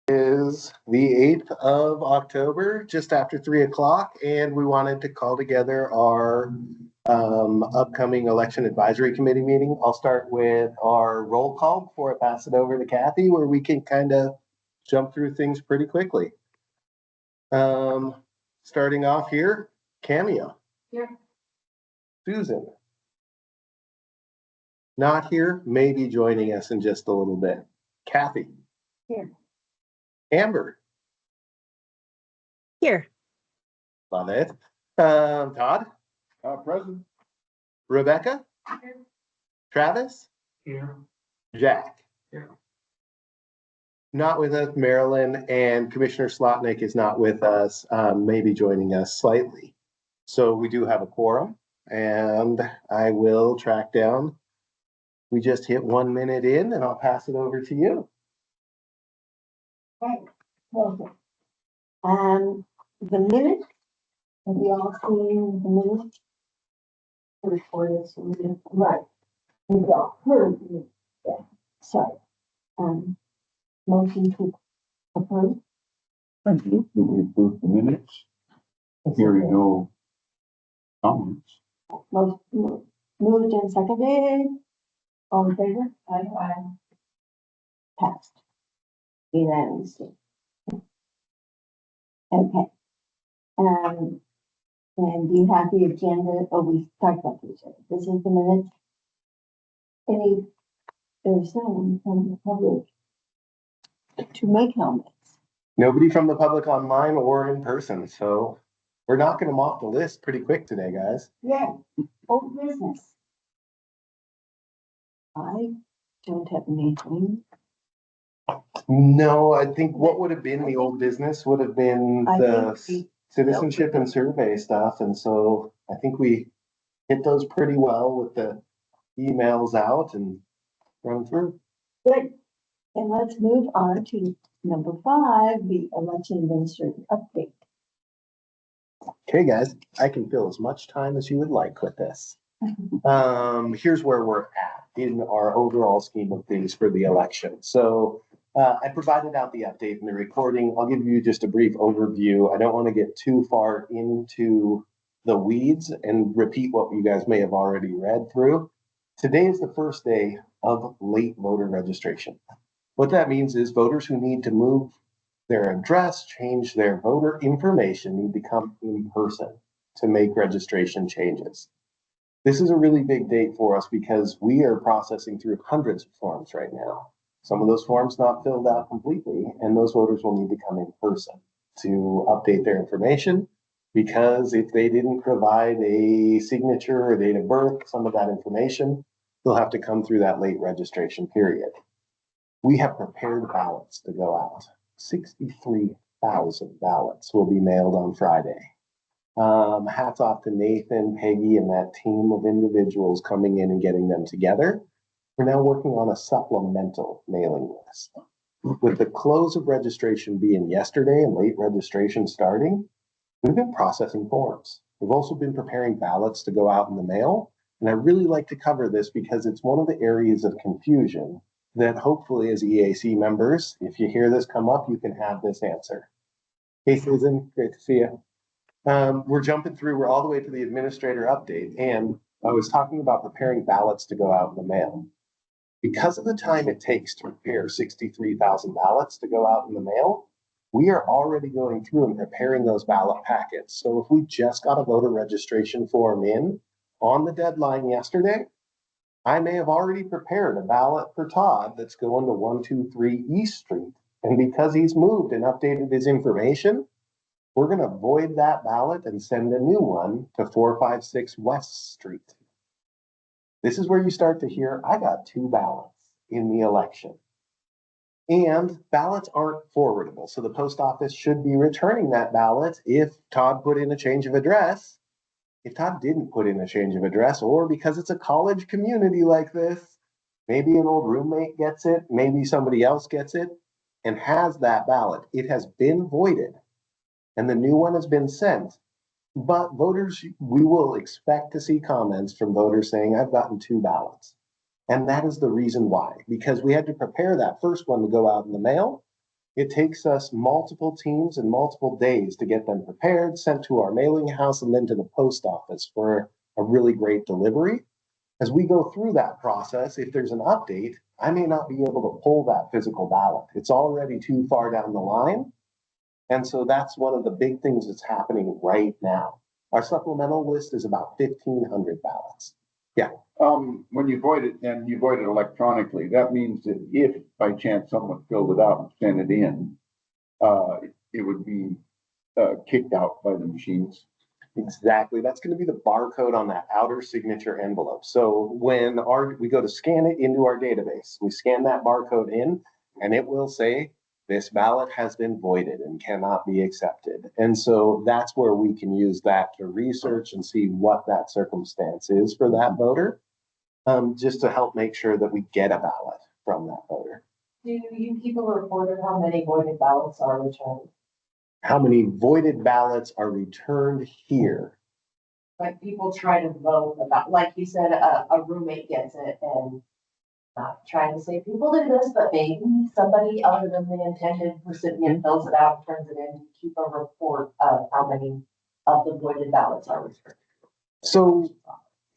Is the 8th of October, just after 3 o'clock, and we wanted to call together our upcoming election advisory committee meeting. I'll start with our roll call before I pass it over to Kathy, where we can kind of jump through things pretty quickly. Starting off here, Cameo. Here. Susan. Not here, maybe joining us in just a little bit. Kathy. Here. Amber. Here. Love it. Todd. Present. Rebecca. Here. Travis. Here. Jack. Here. Not with us, Marilyn, and Commissioner Slotnick is not with us, maybe joining us slightly. So we do have a quorum, and I will track down. We just hit 1 minute in, and I'll pass it over to you. Right. Perfect. The minute, have you all seen the minute? The report is right. We've all heard it. Yeah. So, motion to approve. Thank you. Do we approve the minutes? Hearing no comments. Most moved and seconded. All in favor? Aye. Passed. Unanimously. Okay. And you have the agenda, we talked about the agenda. This is the minutes. There's no one from the public to make comments. Nobody from the public online or in person, so we're knocking them off the list pretty quick today, guys. Yeah, old business. I don't have anything. No, I think what would have been the old business would have been I the think citizenship and survey stuff, and so I think we hit those pretty well with the emails out and run through. Good. And let's move on to number 5, the election administrator update. Okay, guys, I can fill as much time as you would like with this. Here's where we're at in our overall scheme of things for the election. So I provided out the update in the recording. I'll give you just a brief overview. I don't want to get too far into the weeds and repeat what you guys may have already read through. Today is the first day of late voter registration. What that means is voters who need to move their address, change their voter information, need to come in person to make registration changes. This is a really big date for us because we are processing through hundreds of forms right now. Some of those forms not filled out completely, and those voters will need to come in person to update their information, because if they didn't provide a signature or date of birth, some of that information, they'll have to come through that late registration period. We have prepared ballots to go out. 63,000 ballots will be mailed on Friday. Hats off to Nathan, Peggy, and that team of individuals coming in and getting them together. We're now working on a supplemental mailing list. With the close of registration being yesterday and late registration starting, we've been processing forms. We've also been preparing ballots to go out in the mail. And I really like to cover this because it's one of the areas of confusion that hopefully as EAC members, if you hear this come up, you can have this answer. Hey, Susan, great to see you. We're jumping through, we're all the way to the administrator update. And I was talking about preparing ballots to go out in the mail. Because of the time it takes to prepare 63,000 ballots to go out in the mail, we are already going through and preparing those ballot packets. So if we just got a voter registration form in on the deadline yesterday, I may have already prepared a ballot for Todd that's going to 123 East Street. And because he's moved and updated his information, we're going to void that ballot and send a new one to 456 West Street. This is where you start to hear, I got 2 ballots in the election. And ballots aren't forwardable. So the post office should be returning that ballot if Todd put in a change of address. If Todd didn't put in a change of address, or because it's a college community like this, maybe an old roommate gets it, maybe somebody else gets it and has that ballot. It has been voided and the new one has been sent. But voters, we will expect to see comments from voters saying, I've gotten 2 ballots. And that is the reason why, because we had to prepare that first one to go out in the mail. It takes us multiple teams and multiple days to get them prepared, sent to our mailing house, and then to the post office for a really great delivery. As we go through that process, if there's an update, I may not be able to pull that physical ballot. It's already too far down the line. And so that's one of the big things that's happening right now. Our supplemental list is about 1,500 ballots. Yeah. When you void it and you void it electronically, that means that if by chance someone filled it out and sent it in, it would be kicked out by the machines. Exactly. That's going to be the barcode on that outer signature envelope. So when we go to scan it into our database, we scan that barcode in, and it will say this ballot has been voided and cannot be accepted. And so that's where we can use that to research and see what that circumstance is for that voter, just to help make sure that we get a ballot from that voter. Do you keep a report of how many voided ballots are returned? How many voided ballots are returned here? Like people try to vote about, like you said, a roommate gets it, and not trying to say people do this, but maybe somebody other than the intended recipient fills it out, turns it in, keep a report of how many of the voided ballots are returned. So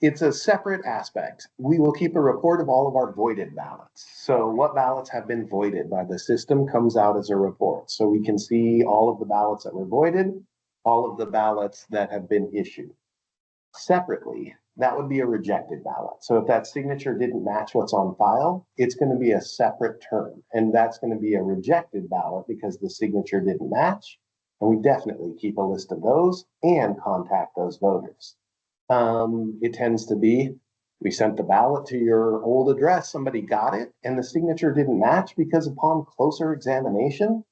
it's a separate aspect. We will keep a report of all of our voided ballots. So what ballots have been voided by the system comes out as a report. So we can see all of the ballots that were voided, all of the ballots that have been issued. Separately, that would be a rejected ballot. So if that signature didn't match what's on file, it's going to be a separate term. And that's going to be a rejected ballot because the signature didn't match. And we definitely keep a list of those and contact those voters. It tends to be, we sent the ballot to your old address, somebody got it, and the signature didn't match because upon closer examination,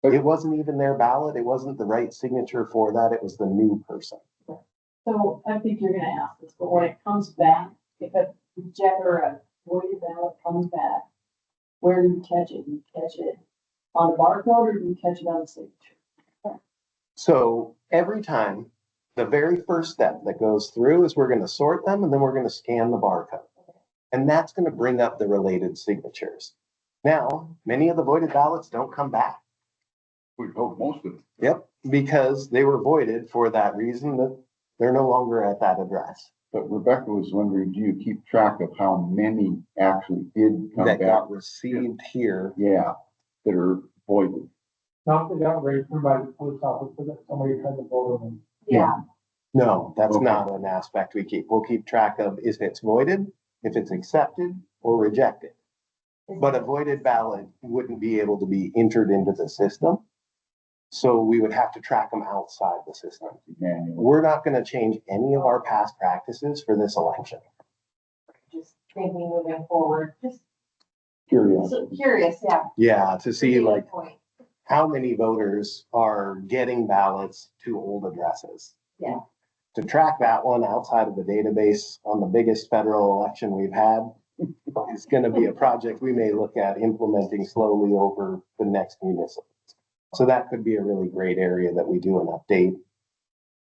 it wasn't even their ballot. It wasn't the right signature for that. It was the new person. So I think you're gonna ask this, but when it comes back, if a reject or a voided ballot comes back, where do you catch it? Do you catch it on the barcode or do you catch it on the signature? So every time, the very first step that goes through is we're going to sort them and then we're going to scan the barcode. And that's going to bring up the related signatures. Now, many of the voided ballots don't come back. We hope most of it. Yep, because they were voided for that reason that they're no longer at that address. But Rebecca was wondering, do you keep track of how many actually did come That back? got received here. Yeah, that are voided. Not that got returned by the post office, but that somebody tried to vote on them. Yeah. No, that's Okay. not an aspect we keep. We'll keep track of if it's voided, if it's accepted or rejected. But a voided ballot wouldn't be able to be entered into the system. So we would have to track them outside the system. Manual. We're not going to change any of our past practices for this election. Just thinking moving forward, just Curious. so curious, yeah. Yeah, to see Good like point. how many voters are getting ballots to old addresses. Yeah. To track that one outside of the database on the biggest federal election we've had is going to be a project we may look at implementing slowly over the next municipal. So that could be a really great area that we do an update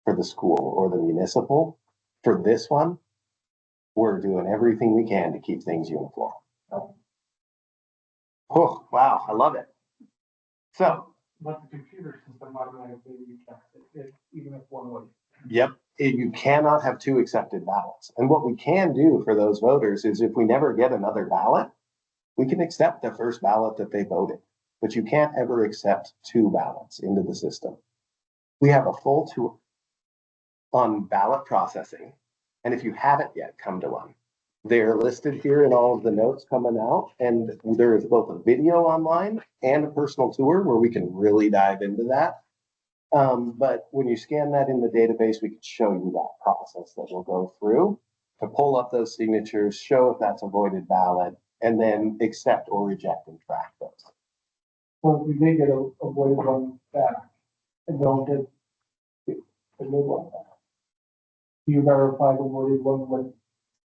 for the school or the municipal. For this one, we're doing everything we can to keep things uniform. Oh, wow, I love it. So, But the computer system automatically rejects it, even if one would. yep, you cannot have two accepted ballots. And what we can do for those voters is if we never get another ballot, we can accept the first ballot that they voted, but you can't ever accept two ballots into the system. We have a full tour on ballot processing. And if you haven't yet come to one, they're listed here in all of the notes coming out. And there is both a video online and a personal tour where we can really dive into that. But when you scan that in the database, we can show you that process that we'll go through to pull up those signatures, show if that's a voided ballot, and then accept or reject and track those. So if we did get a voided one back and don't get the new one back, you verify the voided one with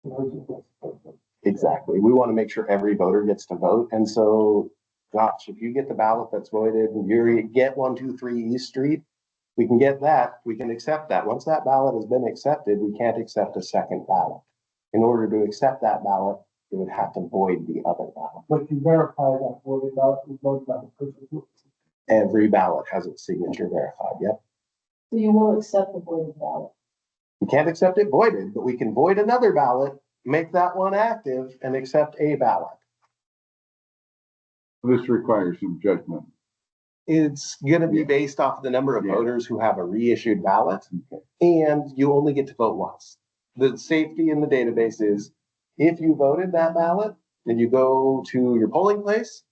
the original person. Exactly. We want to make sure every voter gets to vote. And so, gosh, if you get the ballot that's voided and you get 123 East Street, we can get that. We can accept that. Once that ballot has been accepted, we can't accept a second ballot. In order to accept that ballot, it would have to void the other ballot. But you verify that voted ballot was voted by the person. Every ballot has its signature verified, yep. So you will accept the voided ballot. We can't accept it voided, but we can void another ballot, make that one active, and accept a ballot. This requires some judgment. It's gonna be Yeah. based off the number of Yeah. voters who have a reissued ballot, Okay. and you only get to vote once. The safety in the database is, if you voted that ballot, then you go to your polling place,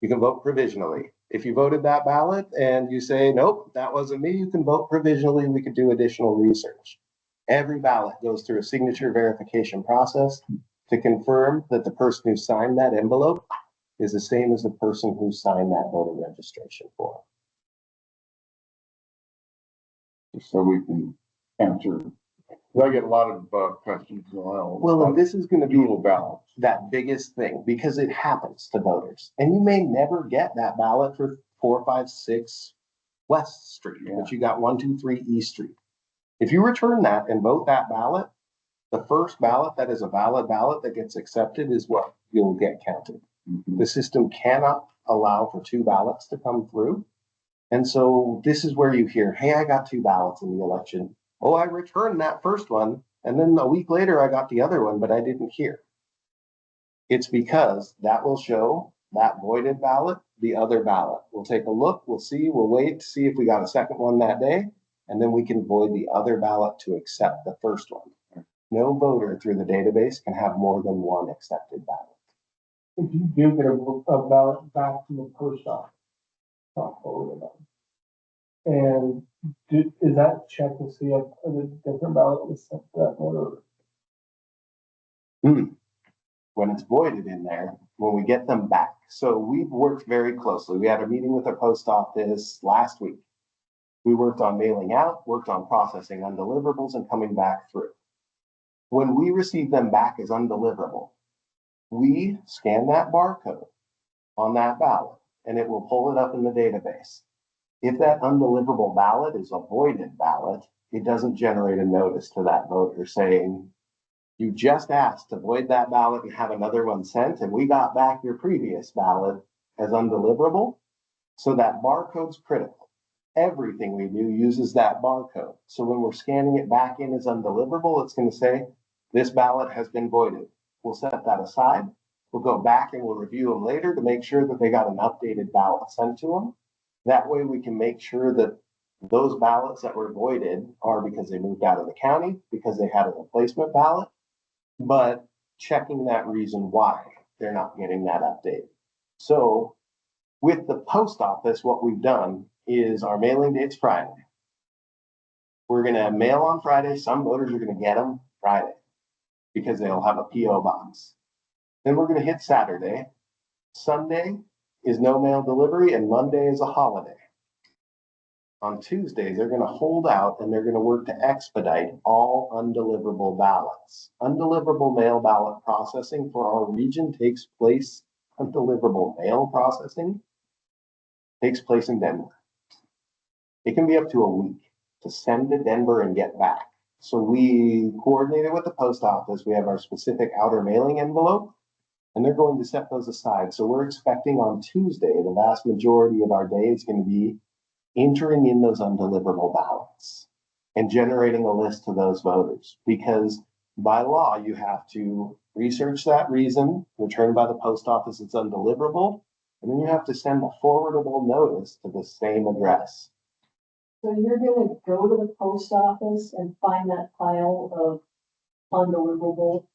you can vote provisionally. If you voted that ballot and you say, nope, that wasn't me, you can vote provisionally, we could do additional research. Every ballot goes through a signature verification process to confirm that the person who signed that envelope is the same as the person who signed that voter registration form. So we can answer. I get a lot of questions. Well, and this is gonna be Dual ballots. that biggest thing, because it happens to voters. And you may never get that ballot for 456 West Street, but you got 123 East Street. If you return that and vote that ballot, the first ballot that is a valid ballot that gets accepted is what you'll get counted. Mhm. The system cannot allow for two ballots to come through. And so this is where you hear, hey, I got two ballots in the election. Oh, I returned that first one. And then a week later, I got the other one, but I didn't hear. It's because that will show that voided ballot, the other ballot. We'll take a look, we'll see, we'll wait to see if we got a second one that day. And then we can void the other ballot to accept the first one. No voter through the database can have more than one accepted ballot. If you do get a ballot back from the post office, not voted on. And is that check to see if a different ballot was sent to that voter? When it's voided in there, when we get them back. So we've worked very closely. We had a meeting with the post office last week. We worked on mailing out, worked on processing undeliverables and coming back through. When we receive them back as undeliverable, we scan that barcode on that ballot and it will pull it up in the database. If that undeliverable ballot is a voided ballot, it doesn't generate a notice to that voter saying, you just asked to void that ballot and have another one sent, and we got back your previous ballot as undeliverable. So that barcode's critical. Everything we do uses that barcode. So when we're scanning it back in as undeliverable, it's going to say, this ballot has been voided. We'll set that aside. We'll go back and we'll review them later to make sure that they got an updated ballot sent to them. That way we can make sure that those ballots that were voided are because they moved out of the county, because they had a replacement ballot, but checking that reason why they're not getting that update. So with the post office, what we've done is our mailing date's Friday. We're going to mail on Friday. Some voters are going to get them Friday because they'll have a PO box. Then we're going to hit Saturday. Sunday is no mail delivery and Monday is a holiday. On Tuesday, they're going to hold out and they're going to work to expedite all undeliverable ballots. Undeliverable mail ballot processing for our region takes place, undeliverable mail processing takes place in Denver. It can be up to a week to send to Denver and get back. So we coordinated with the post office. We have our specific outer mailing envelope, and they're going to set those aside. So we're expecting on Tuesday, the vast majority of our day is going to be entering in those undeliverable ballots and generating a list to those voters. Because by law, you have to research that reason, return by the post office it's undeliverable, and then you have to send a forwardable notice to the same address. So you're gonna go to the post office and find that pile of undeliverable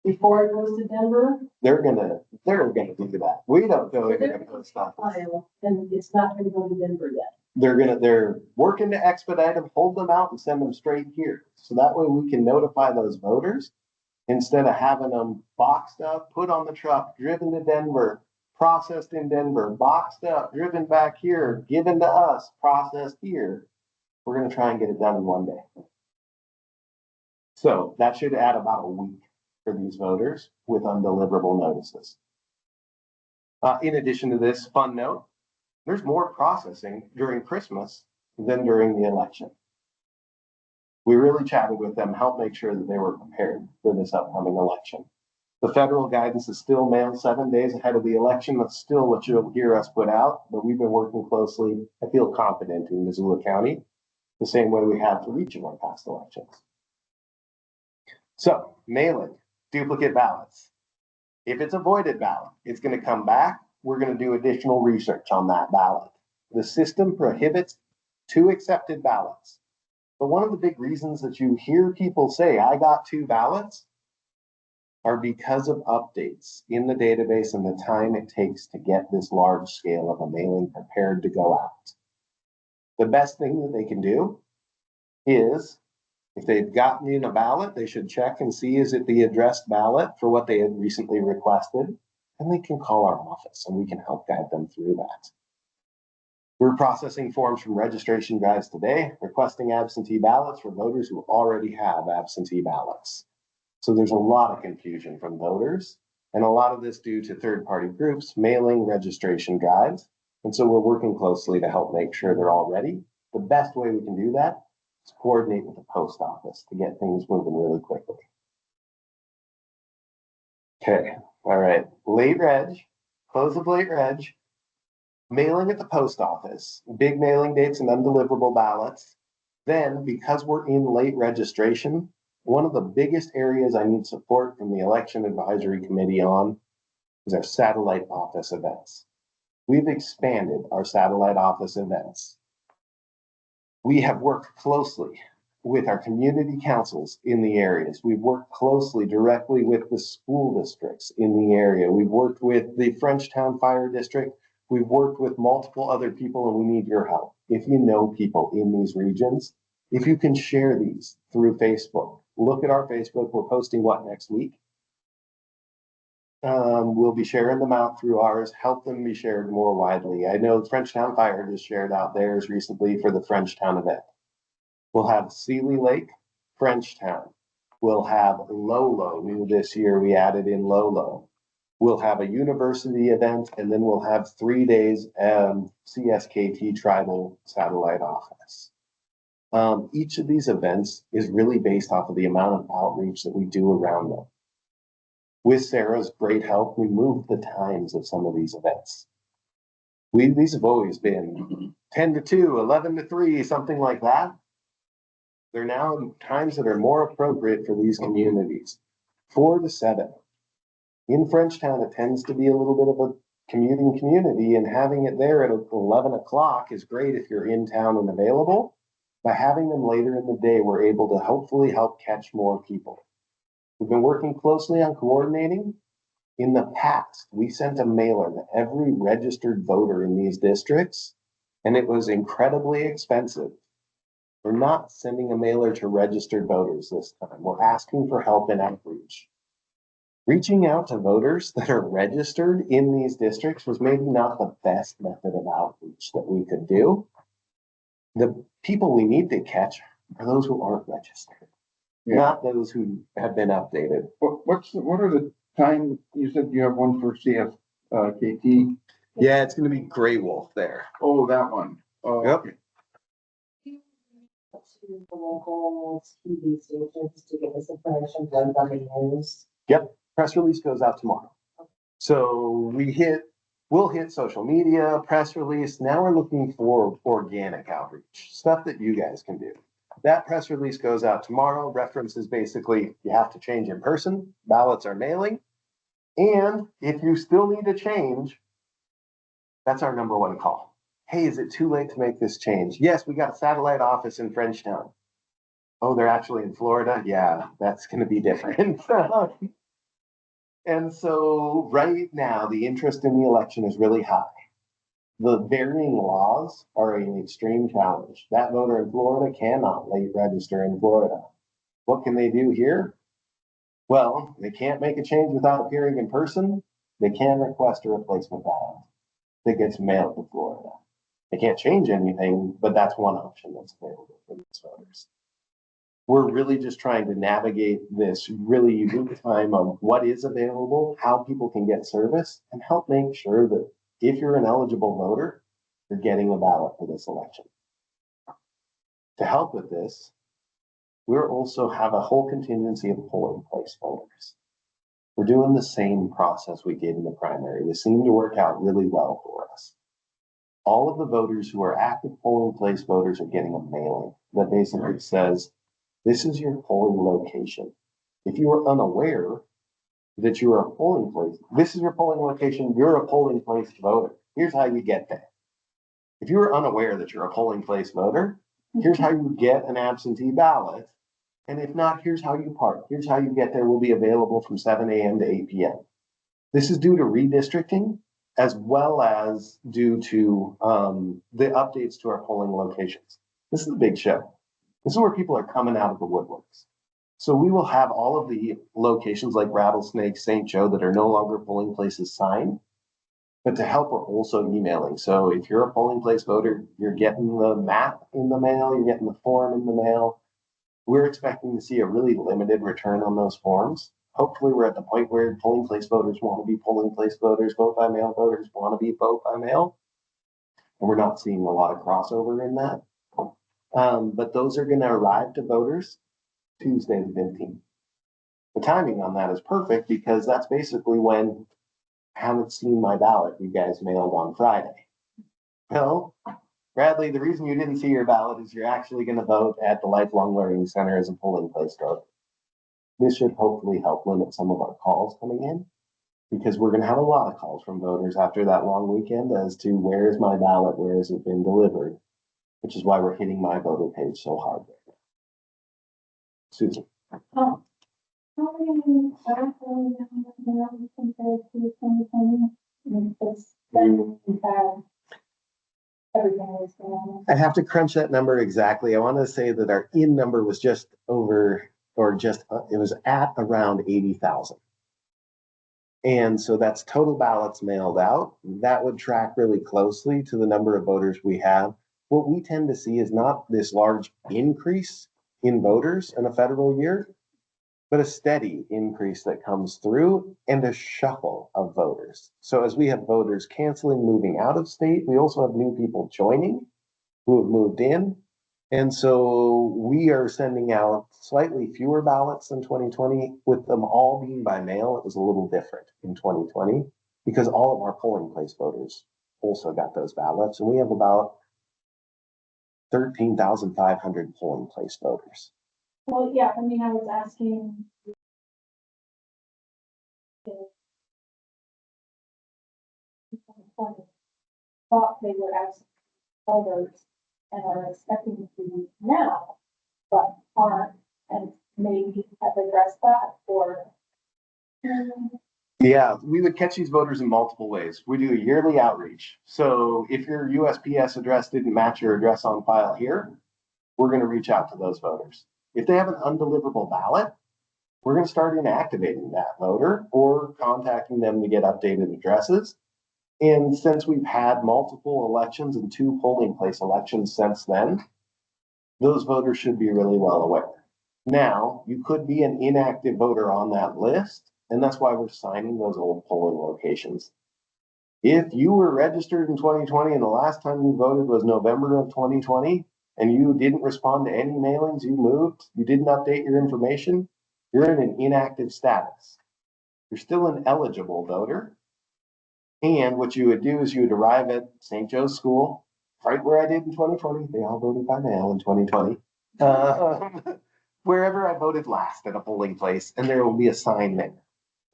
before it goes to Denver? They're gonna do that. We don't go to the post office. Pile, and it's not gonna go to Denver yet. They're working to expedite them, hold them out and send them straight here. So that way we can notify those voters instead of having them boxed up, put on the truck, driven to Denver, processed in Denver, boxed up, driven back here, given to us, processed here. We're going to try and get it done in one day. So that should add about a week for these voters with undeliverable notices. In addition to this fun note, there's more processing during Christmas than during the election. We really chatted with them, helped make sure that they were prepared for this upcoming election. The federal guidance is still mailed 7 days ahead of the election. That's still what you'll hear us put out, but we've been working closely. I feel confident in Missoula County, the same way we have for each of our past elections. So, mailing duplicate ballots. If it's a voided ballot, it's going to come back. We're going to do additional research on that ballot. The system prohibits 2 accepted ballots. But one of the big reasons that you hear people say, I got 2 ballots, are because of updates in the database and the time it takes to get this large scale of a mailing prepared to go out. The best thing that they can do is, if they've gotten in a ballot, they should check and see, is it the addressed ballot for what they had recently requested? And they can call our office and we can help guide them through that. We're processing forms from registration drives today, requesting absentee ballots for voters who already have absentee ballots. So there's a lot of confusion from voters, and a lot of this due to third-party groups mailing registration drives. And so we're working closely to help make sure they're all ready. The best way we can do that is coordinate with the post office to get things moving really quickly. Okay, all right. Late reg, close of late reg, mailing at the post office, big mailing dates and undeliverable ballots. Then, because we're in late registration, one of the biggest areas I need support from the Election Advisory Committee on is our satellite office events. We've expanded our satellite office events. We have worked closely with our community councils in the areas. We've worked closely directly with the school districts in the area. We've worked with the Frenchtown Fire District. We've worked with multiple other people, and we need your help. If you know people in these regions, if you can share these through Facebook, look at our Facebook. We're posting what next week? We'll be sharing them out through ours, help them be shared more widely. I know Frenchtown Fire just shared out theirs recently for the Frenchtown event. We'll have Sealy Lake, Frenchtown. We'll have Lolo. New this year, we added in Lolo. We'll have a university event, and then we'll have 3 days CSKT Tribal Satellite Office. Each of these events is really based off of the amount of outreach that we do around them. With Sarah's great help, we moved the times of some of these events. These have always been 10 to 2, 11 to 3, something like that. They're now in times that are more appropriate for these communities. 4 to 7. In Frenchtown, it tends to be a little bit of a commuting community, and having it there at 11 o'clock is great if you're in town and available. By having them later in the day, we're able to hopefully help catch more people. We've been working closely on coordinating. In the past, we sent a mailer to every registered voter in these districts, and it was incredibly expensive. We're not sending a mailer to registered voters this time. We're asking for help in outreach. Reaching out to voters that are registered in these districts was maybe not the best method of outreach that we could do. The people we need to catch are those who aren't registered, not those who have been updated. What are the time, you said you have one for CSKT? Yeah, it's going to be Gray Wolf there. Oh, that one. Oh, Yep. okay. To the local TV stations to get this information done on the news. Yep. Press release goes out tomorrow. So we'll hit social media, press release. Now we're looking for organic outreach, stuff that you guys can do. That press release goes out tomorrow. Reference is basically you have to change in person. Ballots are mailing. And if you still need to change, that's our number one call. Hey, is it too late to make this change? Yes, we got a satellite office in Frenchtown. Oh, they're actually in Florida? Yeah, that's going to be different. And so right now, the interest in the election is really high. The varying laws are an extreme challenge. That voter in Florida cannot late register in Florida. What can they do here? Well, they can't make a change without appearing in person. They can request a replacement ballot that gets mailed to Florida. They can't change anything, but that's one option that's available for these voters. We're really just trying to navigate this really unique time of what is available, how people can get service, and help make sure that if you're an eligible voter, you're getting a ballot for this election. To help with this, we'll also have a whole contingency of polling place voters. We're doing the same process we did in the primary. This seemed to work out really well for us. All of the voters who are active polling place voters are getting a mailing that basically says, this is your polling location. If you are unaware that you are a polling place, this is your polling location, you're a polling place voter. Here's how you get there. If you are unaware that you're a polling place voter, here's how you get an absentee ballot. And if not, here's how you park. Here's how you get there. Will be available from 7 a.m. to 8 p.m. This is due to redistricting as well as due to the updates to our polling locations. This is a big show. This is where people are coming out of the woodworks. So we will have all of the locations like Rattlesnake, St. Joe that are no longer polling places signed. But to help, we're also emailing. So if you're a polling place voter, you're getting the map in the mail, you're getting the form in the mail. We're expecting to see a really limited return on those forms. Hopefully we're at the point where polling place voters want to be polling place voters, vote by mail voters want to be vote by mail. And we're not seeing a lot of crossover in that. But those are going to arrive to voters Tuesday the 15th. The timing on that is perfect because that's basically when I haven't seen my ballot you guys mailed on Friday. Well, Bradley, the reason you didn't see your ballot is you're actually going to vote at the Lifelong Learning Center as a polling place voter. This should hopefully help limit some of our calls coming in because we're going to have a lot of calls from voters after that long weekend as to where is my ballot, where has it been delivered, which is why we're hitting my voter page so hard right now. Susan. How many articles now compared to 2020? Because then we had everything was going on. I have to crunch that number exactly. I want to say that our in number was just over, or just, it was at around 80,000. And so that's total ballots mailed out. That would track really closely to the number of voters we have. What we tend to see is not this large increase in voters in a federal year, but a steady increase that comes through and a shuffle of voters. So as we have voters canceling, moving out of state, we also have new people joining who have moved in. And so we are sending out slightly fewer ballots than 2020, with them all being by mail. It was a little different in 2020 because all of our polling place voters also got those ballots. And we have about 13,500 polling place voters. Well, yeah, I mean, I was asking. Thought they were absent voters and are expecting to be now, but aren't, and maybe have addressed that or. Yeah, we would catch these voters in multiple ways. We do a yearly outreach. So if your USPS address didn't match your address on file here, we're going to reach out to those voters. If they have an undeliverable ballot, we're going to start inactivating that voter or contacting them to get updated addresses. And since we've had multiple elections and 2 polling place elections since then, those voters should be really well aware. Now, you could be an inactive voter on that list, and that's why we're signing those old polling locations. If you were registered in 2020 and the last time you voted was November of 2020, and you didn't respond to any mailings, you moved, you didn't update your information, you're in an inactive status. You're still an eligible voter. And what you would do is you would arrive at St. Joe's School, right where I did in 2020. They all voted by mail in 2020. Wherever I voted last at a polling place, and there will be a sign there.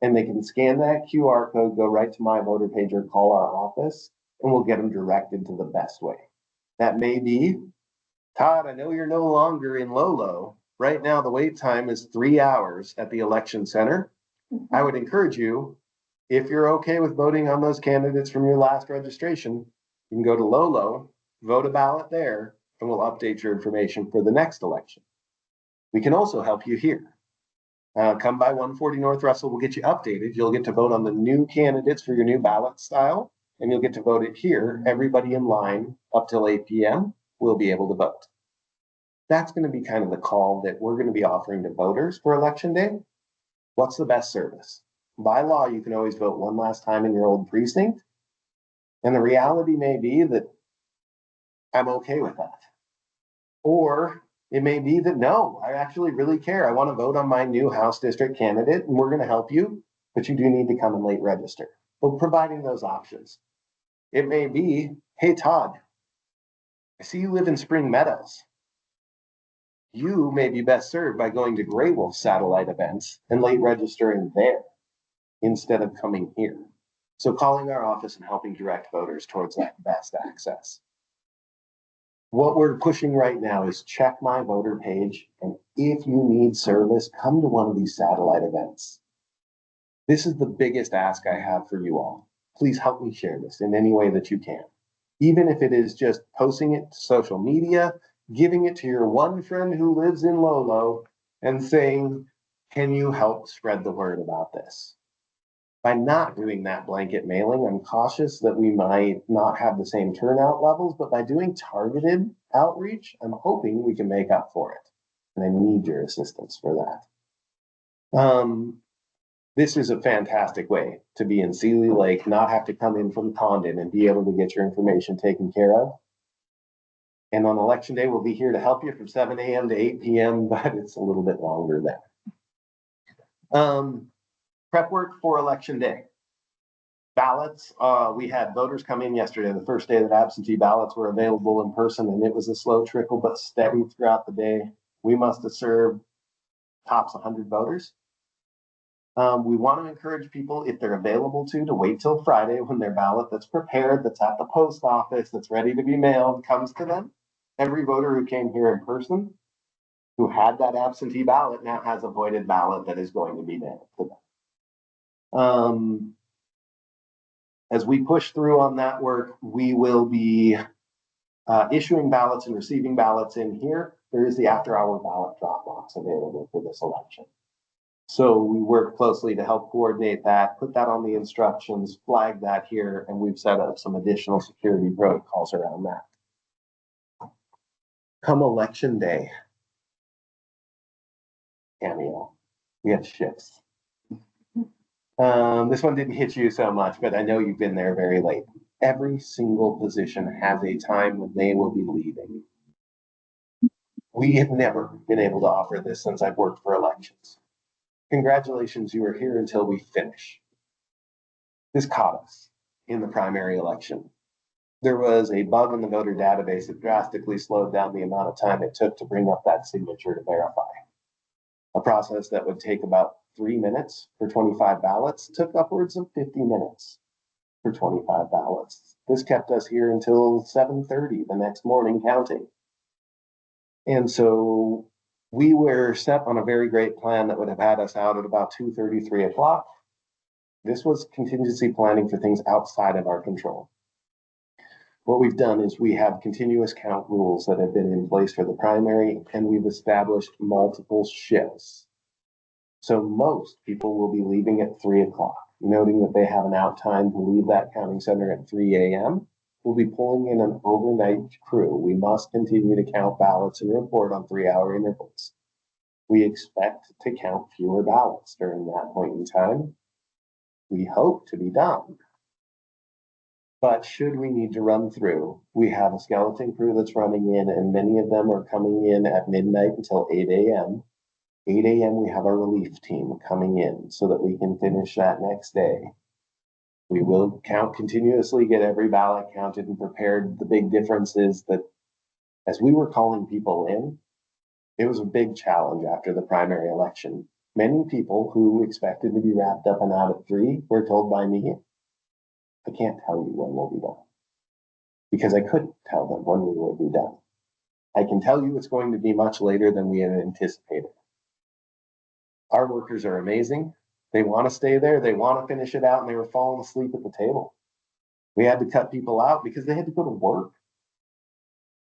And they can scan that QR code, go right to my voter page or call our office, and we'll get them directed to the best way. That may be, Todd, I know you're no longer in Lolo. Right now, the wait time is 3 hours at the election center. I would encourage you, if you're okay with voting on those candidates from your last registration, you can go to Lolo, vote a ballot there, and we'll update your information for the next election. We can also help you here. Come by 140 North Russell, we'll get you updated. You'll get to vote on the new candidates for your new ballot style, and you'll get to vote it here. Everybody in line up till 8 p.m. will be able to vote. That's going to be kind of the call that we're going to be offering to voters for election day. What's the best service? By law, you can always vote one last time in your old precinct. And the reality may be that I'm okay with that. Or it may be that no, I actually really care. I want to vote on my new House district candidate, and we're going to help you. but you do need to come and late register. But providing those options. It may be, hey, Todd, I see you live in Spring Meadows. You may be best served by going to Grey Wolf satellite events and late registering there instead of coming here. So calling our office and helping direct voters towards that best access. What we're pushing right now is check my voter page, and if you need service, come to one of these satellite events. This is the biggest ask I have for you all. Please help me share this in any way that you can. Even if it is just posting it to social media, giving it to your one friend who lives in Lolo and saying, can you help spread the word about this? By not doing that blanket mailing, I'm cautious that we might not have the same turnout levels, but by doing targeted outreach, I'm hoping we can make up for it. And I need your assistance for that. This is a fantastic way to be in Sealy Lake, not have to come in from Condon and be able to get your information taken care of. And on election day, we'll be here to help you from 7 a.m. to 8 p.m., but it's a little bit longer then. Prep work for election day. Ballots, we had voters come in yesterday, the first day that absentee ballots were available in person, and it was a slow trickle but steady throughout the day. We must have served tops 100 voters. We want to encourage people, if they're available to wait till Friday when their ballot that's prepared, that's at the post office, that's ready to be mailed, comes to them. Every voter who came here in person, who had that absentee ballot, now has a voided ballot that is going to be mailed to them. As we push through on that work, we will be issuing ballots and receiving ballots in here. There is the after-hour ballot drop box available for this election. So we work closely to help coordinate that, put that on the instructions, flag that here, and we've set up some additional security protocols around that. Come election day, cameo, we have shifts. This one didn't hit you so much, but I know you've been there very late. Every single position has a time when they will be leaving. We have never been able to offer this since I've worked for elections. Congratulations, you are here until we finish. This caught us in the primary election. There was a bug in the voter database that drastically slowed down the amount of time it took to bring up that signature to verify. A process that would take about 3 minutes for 25 ballots took upwards of 50 minutes for 25 ballots. This kept us here until 7:30 the next morning counting. And so we were set on a very great plan that would have had us out at about 2:30, 3 o'clock. This was contingency planning for things outside of our control. What we've done is we have continuous count rules that have been in place for the primary, and we've established multiple shifts. So most people will be leaving at 3 o'clock, noting that they have an out time to leave that counting center at 3 a.m. We'll be pulling in an overnight crew. We must continue to count ballots and report on 3-hour intervals. We expect to count fewer ballots during that point in time. We hope to be done. But should we need to run through, we have a skeleton crew that's running in, and many of them are coming in at midnight until 8 a.m. 8 a.m. we have our relief team coming in so that we can finish that next day. We will count continuously, get every ballot counted and prepared. The big difference is that as we were calling people in, it was a big challenge after the primary election. Many people who expected to be wrapped up and out at 3 were told by me, I can't tell you when we'll be done, because I couldn't tell them when we will be done. I can tell you it's going to be much later than we had anticipated. Our workers are amazing. They want to stay there. They want to finish it out, and they were falling asleep at the table. We had to cut people out because they had to go to work.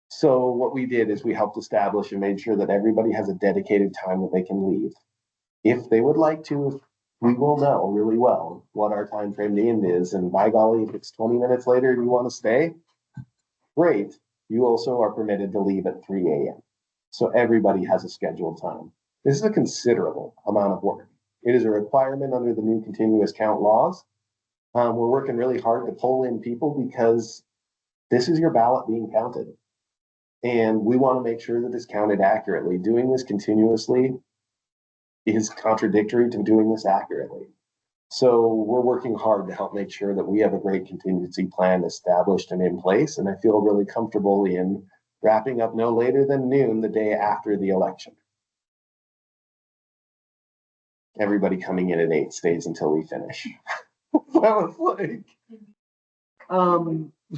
So what we did is we helped establish and made sure that everybody has a dedicated time that they can leave. If they would like to, we will know really well what our time frame to end is. And by golly, if it's 20 minutes later and you want to stay, great. You also are permitted to leave at 3 a.m. So everybody has a scheduled time. This is a considerable amount of work. It is a requirement under the new continuous count laws. We're working really hard to pull in people because this is your ballot being counted. And we want to make sure that it's counted accurately. Doing this continuously is contradictory to doing this accurately. So we're working hard to help make sure that we have a great contingency plan established and in place. And I feel really comfortable in wrapping up no later than noon the day after the election. Everybody coming in at 8 stays until we finish. That was like,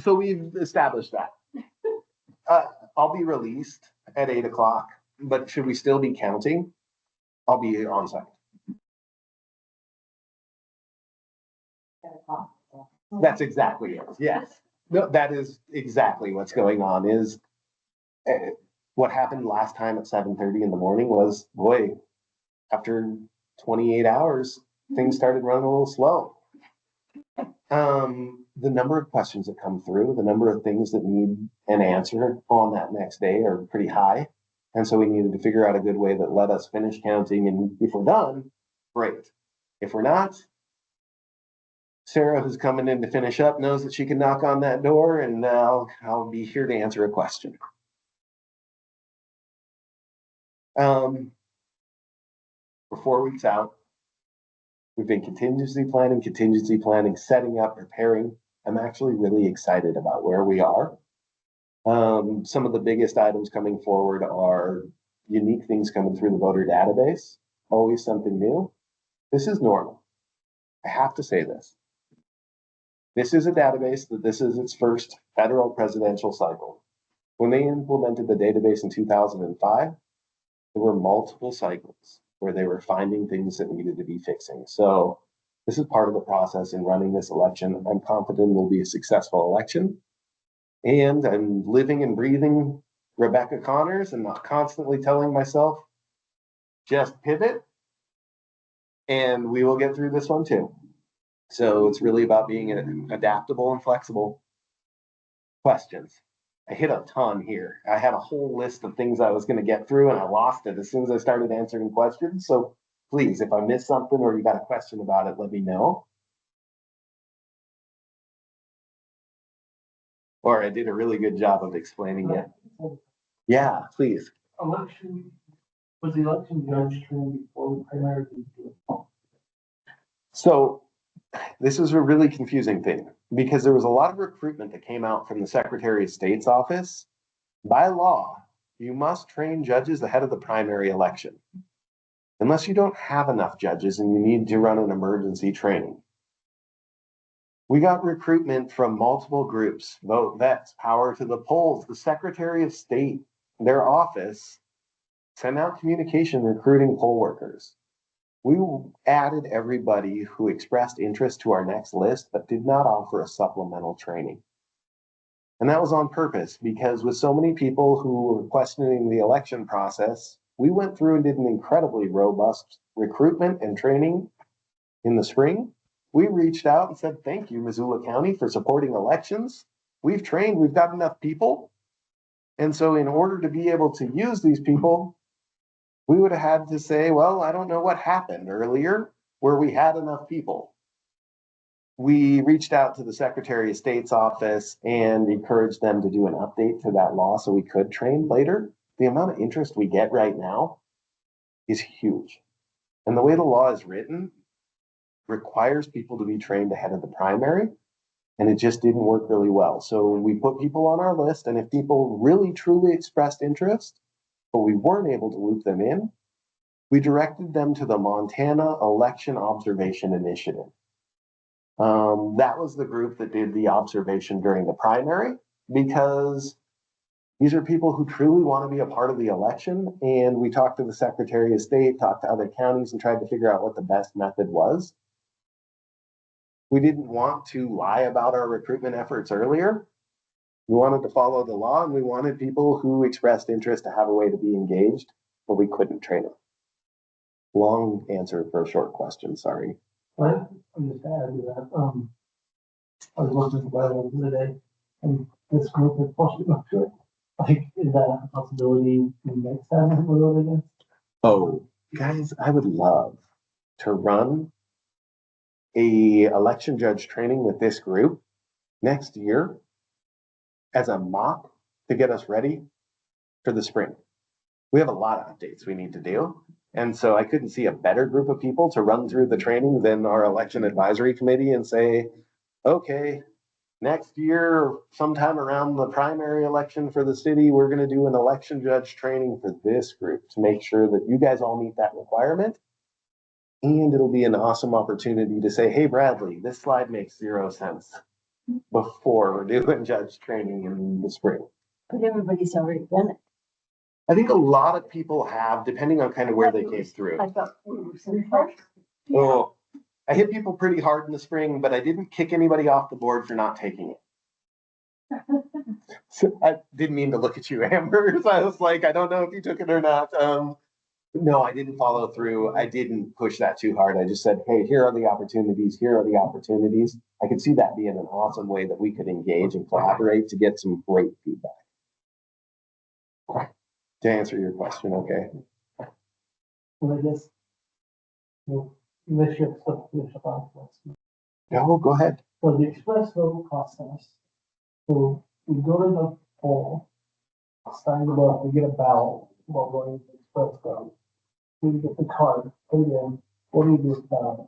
so we've established that. I'll be released at 8 o'clock, but should we still be counting? I'll be on site. That's exactly it. Yes. No, that is exactly what's going on is what happened last time at 7:30 in the morning was, boy, after 28 hours, things started running a little slow. The number of questions that come through, the number of things that need an answer on that next day are pretty high. And so we needed to figure out a good way that let us finish counting. And if we're done, great. If we're not, Sarah, who's coming in to finish up, knows that she can knock on that door, and I'll be here to answer a question. We're 4 weeks out. We've been contingency planning, setting up, preparing. I'm actually really excited about where we are. Some of the biggest items coming forward are unique things coming through the voter database, always something new. This is normal. I have to say this. This is a database that this is its first federal presidential cycle. When they implemented the database in 2005, there were multiple cycles where they were finding things that needed to be fixing. So this is part of the process in running this election. I'm confident it will be a successful election. And I'm living and breathing Rebecca Connors and not constantly telling myself, just pivot and we will get through this one too. So it's really about being adaptable and flexible. Questions. I hit a ton here. I had a whole list of things I was going to get through and I lost it as soon as I started answering questions. So please, if I missed something or you got a question about it, let me know. Or I did a really good job of explaining it. Yeah, please. Was the election judge trained before the primary? So this is a really confusing thing because there was a lot of recruitment that came out from the Secretary of State's office. By law, you must train judges ahead of the primary election, unless you don't have enough judges and you need to run an emergency training. We got recruitment from multiple groups, Vote Vets, Power to the Polls, the Secretary of State, their office sent out communication recruiting poll workers. We added everybody who expressed interest to our next list, but did not offer a supplemental training. And that was on purpose because with so many people who were questioning the election process, we went through and did an incredibly robust recruitment and training in the spring. We reached out and said, thank you, Missoula County, for supporting elections. We've trained, we've got enough people. And so in order to be able to use these people, we would have had to say, well, I don't know what happened earlier where we had enough people. We reached out to the Secretary of State's office and encouraged them to do an update to that law so we could train later. The amount of interest we get right now is huge. And the way the law is written requires people to be trained ahead of the primary, and it just didn't work really well. So we put people on our list, and if people really truly expressed interest, but we weren't able to loop them in, we directed them to the Montana Election Observation Initiative. That was the group that did the observation during the primary, because these are people who truly want to be a part of the election. And we talked to the Secretary of State, talked to other counties, and tried to figure out what the best method was. We didn't want to lie about our recruitment efforts earlier. We wanted to follow the law, and we wanted people who expressed interest to have a way to be engaged, but we couldn't train them. Long answer for a short question, sorry. I'm just adding to that. I was looking at the bylaws the other day, and this group is supposed to go through it. Like, is that a possibility in next time we're over this? Oh, guys, I would love to run a election judge training with this group next year as a mock to get us ready for the spring. We have a lot of updates we need to do. And so I couldn't see a better group of people to run through the training than our election advisory committee and say, okay, next year, sometime around the primary election for the city, we're going to do an election judge training for this group to make sure that you guys all meet that requirement. And it'll be an awesome opportunity to say, hey, Bradley, this slide makes 0 sense before we're doing judge training in the spring. But everybody's already done it. I think a lot of people have, depending on kind of where they came through. I thought we were some first. Well, I hit people pretty hard in the spring, but I didn't kick anybody off the board for not taking it. So I didn't mean to look at you, Amber. So I was like, I don't know if you took it or not. No, I didn't follow through. I didn't push that too hard. I just said, hey, here are the opportunities. Here are the opportunities. I could see that being an awesome way that we could engage and collaborate to get some great feedback. To answer your question, okay. And I guess, this year, stuff, finish up on this. No, go ahead. So the express vote process, so we go to the poll, sign the vote, we get a ballot, while going to the express vote. We get the card, put it in, what do you do with the ballot?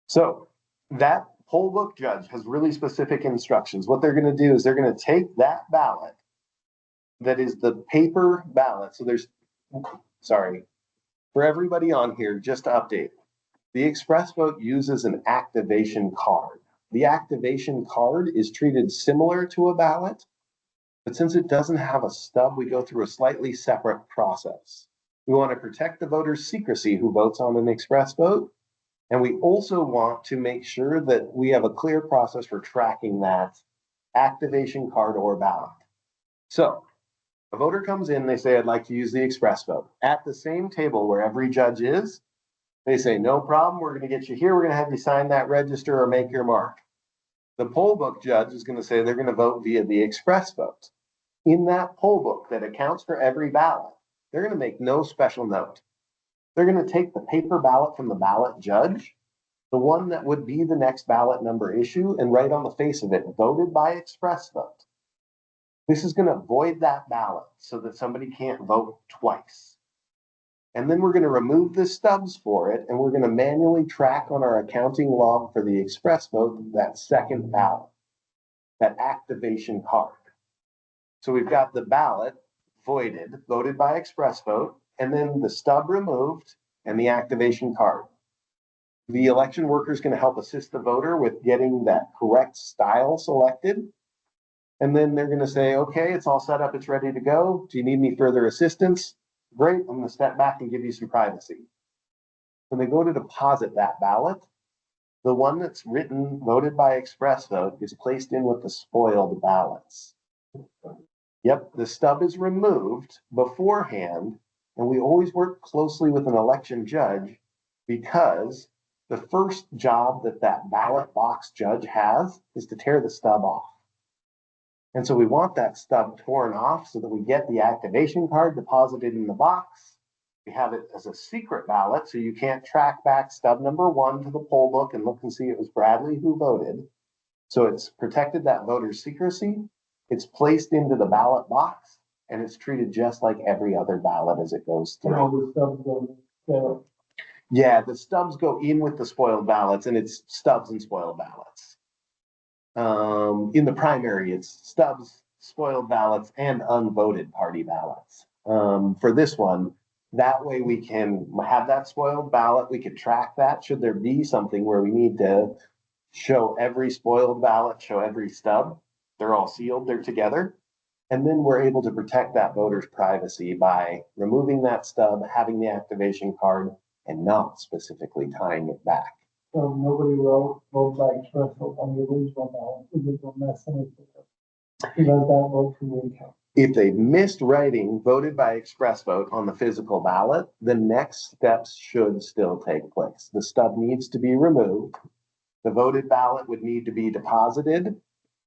So that poll book judge has really specific instructions. What they're going to do is they're going to take that ballot that is the paper ballot. So sorry, for everybody on here, just to update, the express vote uses an activation card. The activation card is treated similar to a ballot, but since it doesn't have a stub, we go through a slightly separate process. We want to protect the voter's secrecy who votes on an express vote. And we also want to make sure that we have a clear process for tracking that activation card or ballot. So a voter comes in, they say, I'd like to use the express vote. At the same table where every judge is, they say, no problem, we're going to get you here. We're going to have you sign that register or make your mark. The poll book judge is going to say they're going to vote via the express vote. In that poll book that accounts for every ballot, they're going to make no special note. They're going to take the paper ballot from the ballot judge, the one that would be the next ballot number issue, and write on the face of it, voted by express vote. This is going to void that ballot so that somebody can't vote twice. And then we're going to remove the stubs for it, and we're going to manually track on our accounting log for the express vote that second ballot, that activation card. So we've got the ballot voided, voted by express vote, and then the stub removed and the activation card. The election worker is going to help assist the voter with getting that correct style selected. And then they're going to say, okay, it's all set up, it's ready to go. Do you need any further assistance? Great, I'm going to step back and give you some privacy. When they go to deposit that ballot, the one that's written, voted by express vote, is placed in with the spoiled ballots. Yep, the stub is removed beforehand, and we always work closely with an election judge because the first job that ballot box judge has is to tear the stub off. And so we want that stub torn off so that we get the activation card deposited in the box. We have it as a secret ballot, so you can't track back stub number 1 to the poll book and look and see it was Bradley who voted. So it's protected that voter's secrecy. It's placed into the ballot box, and it's treated just like every other ballot as it goes And all through. the stuff goes there. Yeah, the stubs go in with the spoiled ballots, and it's stubs and spoiled ballots. In the primary, it's stubs, spoiled ballots, and unvoted party ballots. For this one, that way we can have that spoiled ballot. We could track that should there be something where we need to show every spoiled ballot, show every stub. They're all sealed, they're together. And then we're able to protect that voter's privacy by removing that stub, having the activation card, and not specifically tying it back. So nobody wrote vote by express vote on the original ballot, it was a mess anything. Prevent that vote from being counted. If they missed writing voted by express vote on the physical ballot, the next steps should still take place. The stub needs to be removed. The voted ballot would need to be deposited.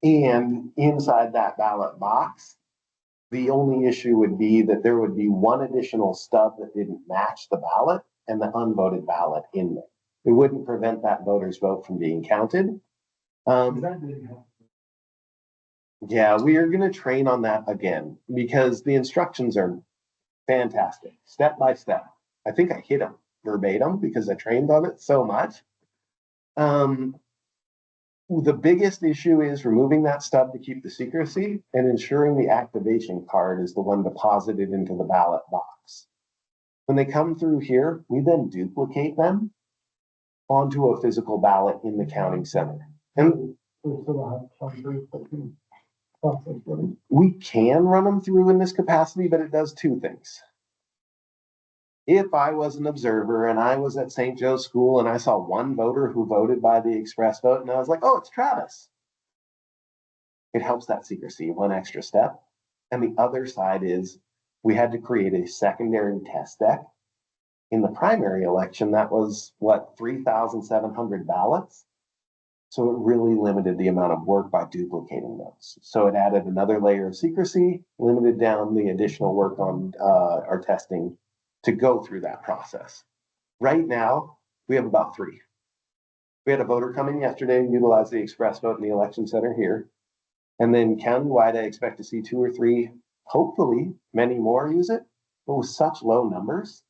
And inside that ballot box, the only issue would be that there would be one additional stub that didn't match the ballot and the unvoted ballot in there. It wouldn't prevent that voter's vote from being counted. That didn't happen. Yeah, we are going to train on that again because the instructions are fantastic, step by step. I think I hit them verbatim because I trained on it so much. The biggest issue is removing that stub to keep the secrecy and ensuring the activation card is the one deposited into the ballot box. When they come through here, we then duplicate them onto a physical ballot in the counting center. And We still have some group that can process it. we can run them through in this capacity, but it does two things. If I was an observer and I was at St. Joe's School and I saw one voter who voted by the express vote and I was like, oh, it's Travis. It helps that secrecy one extra step. And the other side is we had to create a secondary test deck. In the primary election, that was what, 3,700 ballots? So it really limited the amount of work by duplicating those. So it added another layer of secrecy, limited down the additional work on our testing to go through that process. Right now, we have about 3. We had a voter come in yesterday and utilize the express vote in the election center here. And then countywide, I expect to see 2 or 3, hopefully many more use it. But with such low numbers,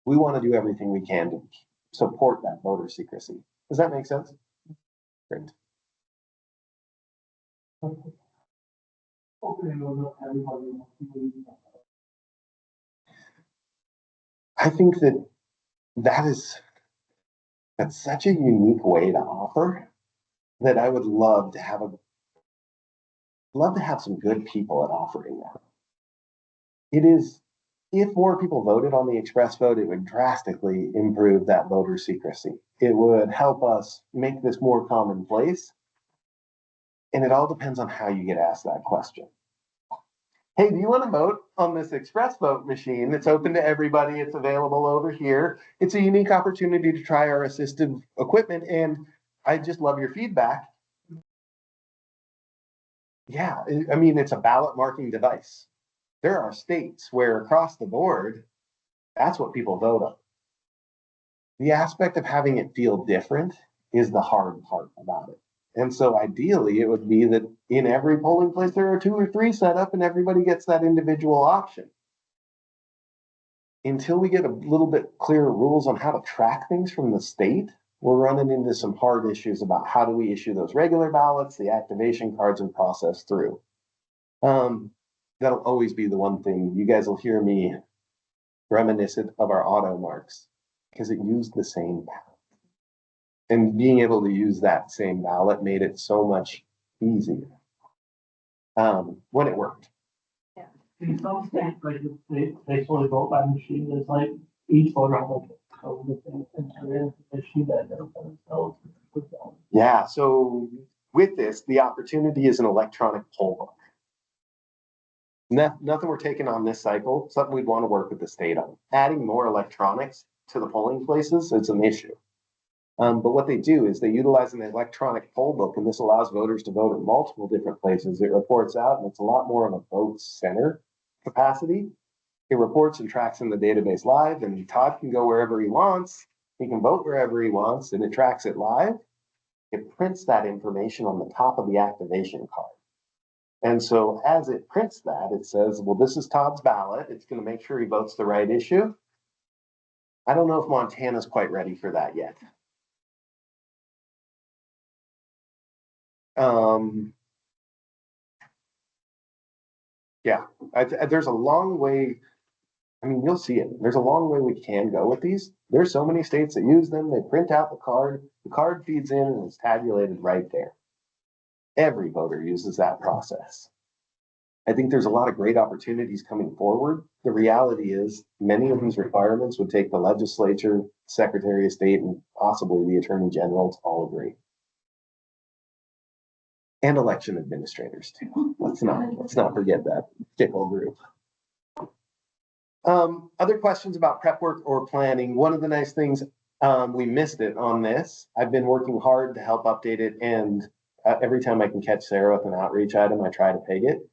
we want to do everything we can to support that voter secrecy. Does that make sense? Great. Hopefully, everybody wants to believe that. I think that's such a unique way to offer that I would love to have some good people at offering that. It is, if more people voted on the express vote, it would drastically improve that voter secrecy. It would help us make this more commonplace. And it all depends on how you get asked that question. Hey, do you want to vote on this express vote machine? It's open to everybody. It's available over here. It's a unique opportunity to try our assistive equipment. And I just love your feedback. Yeah, I mean, it's a ballot marking device. There are states where across the board, that's what people vote on. The aspect of having it feel different is the hard part about it. And so ideally, it would be that in every polling place, there are 2 or 3 set up and everybody gets that individual option. Until we get a little bit clearer rules on how to track things from the state, we're running into some hard issues about how do we issue those regular ballots, the activation cards, and process through. That'll always be the one thing. You guys will hear me reminiscent of our auto marks because it used the same ballot. And being able to use that same ballot made it so much easier when it worked. In some states, like they sort of vote by machine, it's like each voter has like a code that they enter in, they see that they're for themselves. Yeah, so with this, the opportunity is an electronic poll book. Nothing we're taking on this cycle, something we'd want to work with the state on. Adding more electronics to the polling places is an issue. But what they do is they utilize an electronic poll book, and this allows voters to vote at multiple different places. It reports out, and it's a lot more of a vote center capacity. It reports and tracks in the database live, and Todd can go wherever he wants. He can vote wherever he wants, and it tracks it live. It prints that information on the top of the activation card. And so as it prints that, it says, well, this is Todd's ballot. It's going to make sure he votes the right issue. I don't know if Montana's quite ready for that yet. Yeah, there's a long way. I mean, you'll see it. There's a long way we can go with these. There's so many states that use them. They print out the card feeds in and it's tabulated right there. Every voter uses that process. I think there's a lot of great opportunities coming forward. The reality is many of these requirements would take the legislature, Secretary of State, and possibly the Attorney General to all agree. And election administrators too. Let's not forget that fickle group. Other questions about prep work or planning. One of the nice things, we missed it on this. I've been working hard to help update it, and every time I can catch Sarah with an outreach item, I try to peg it.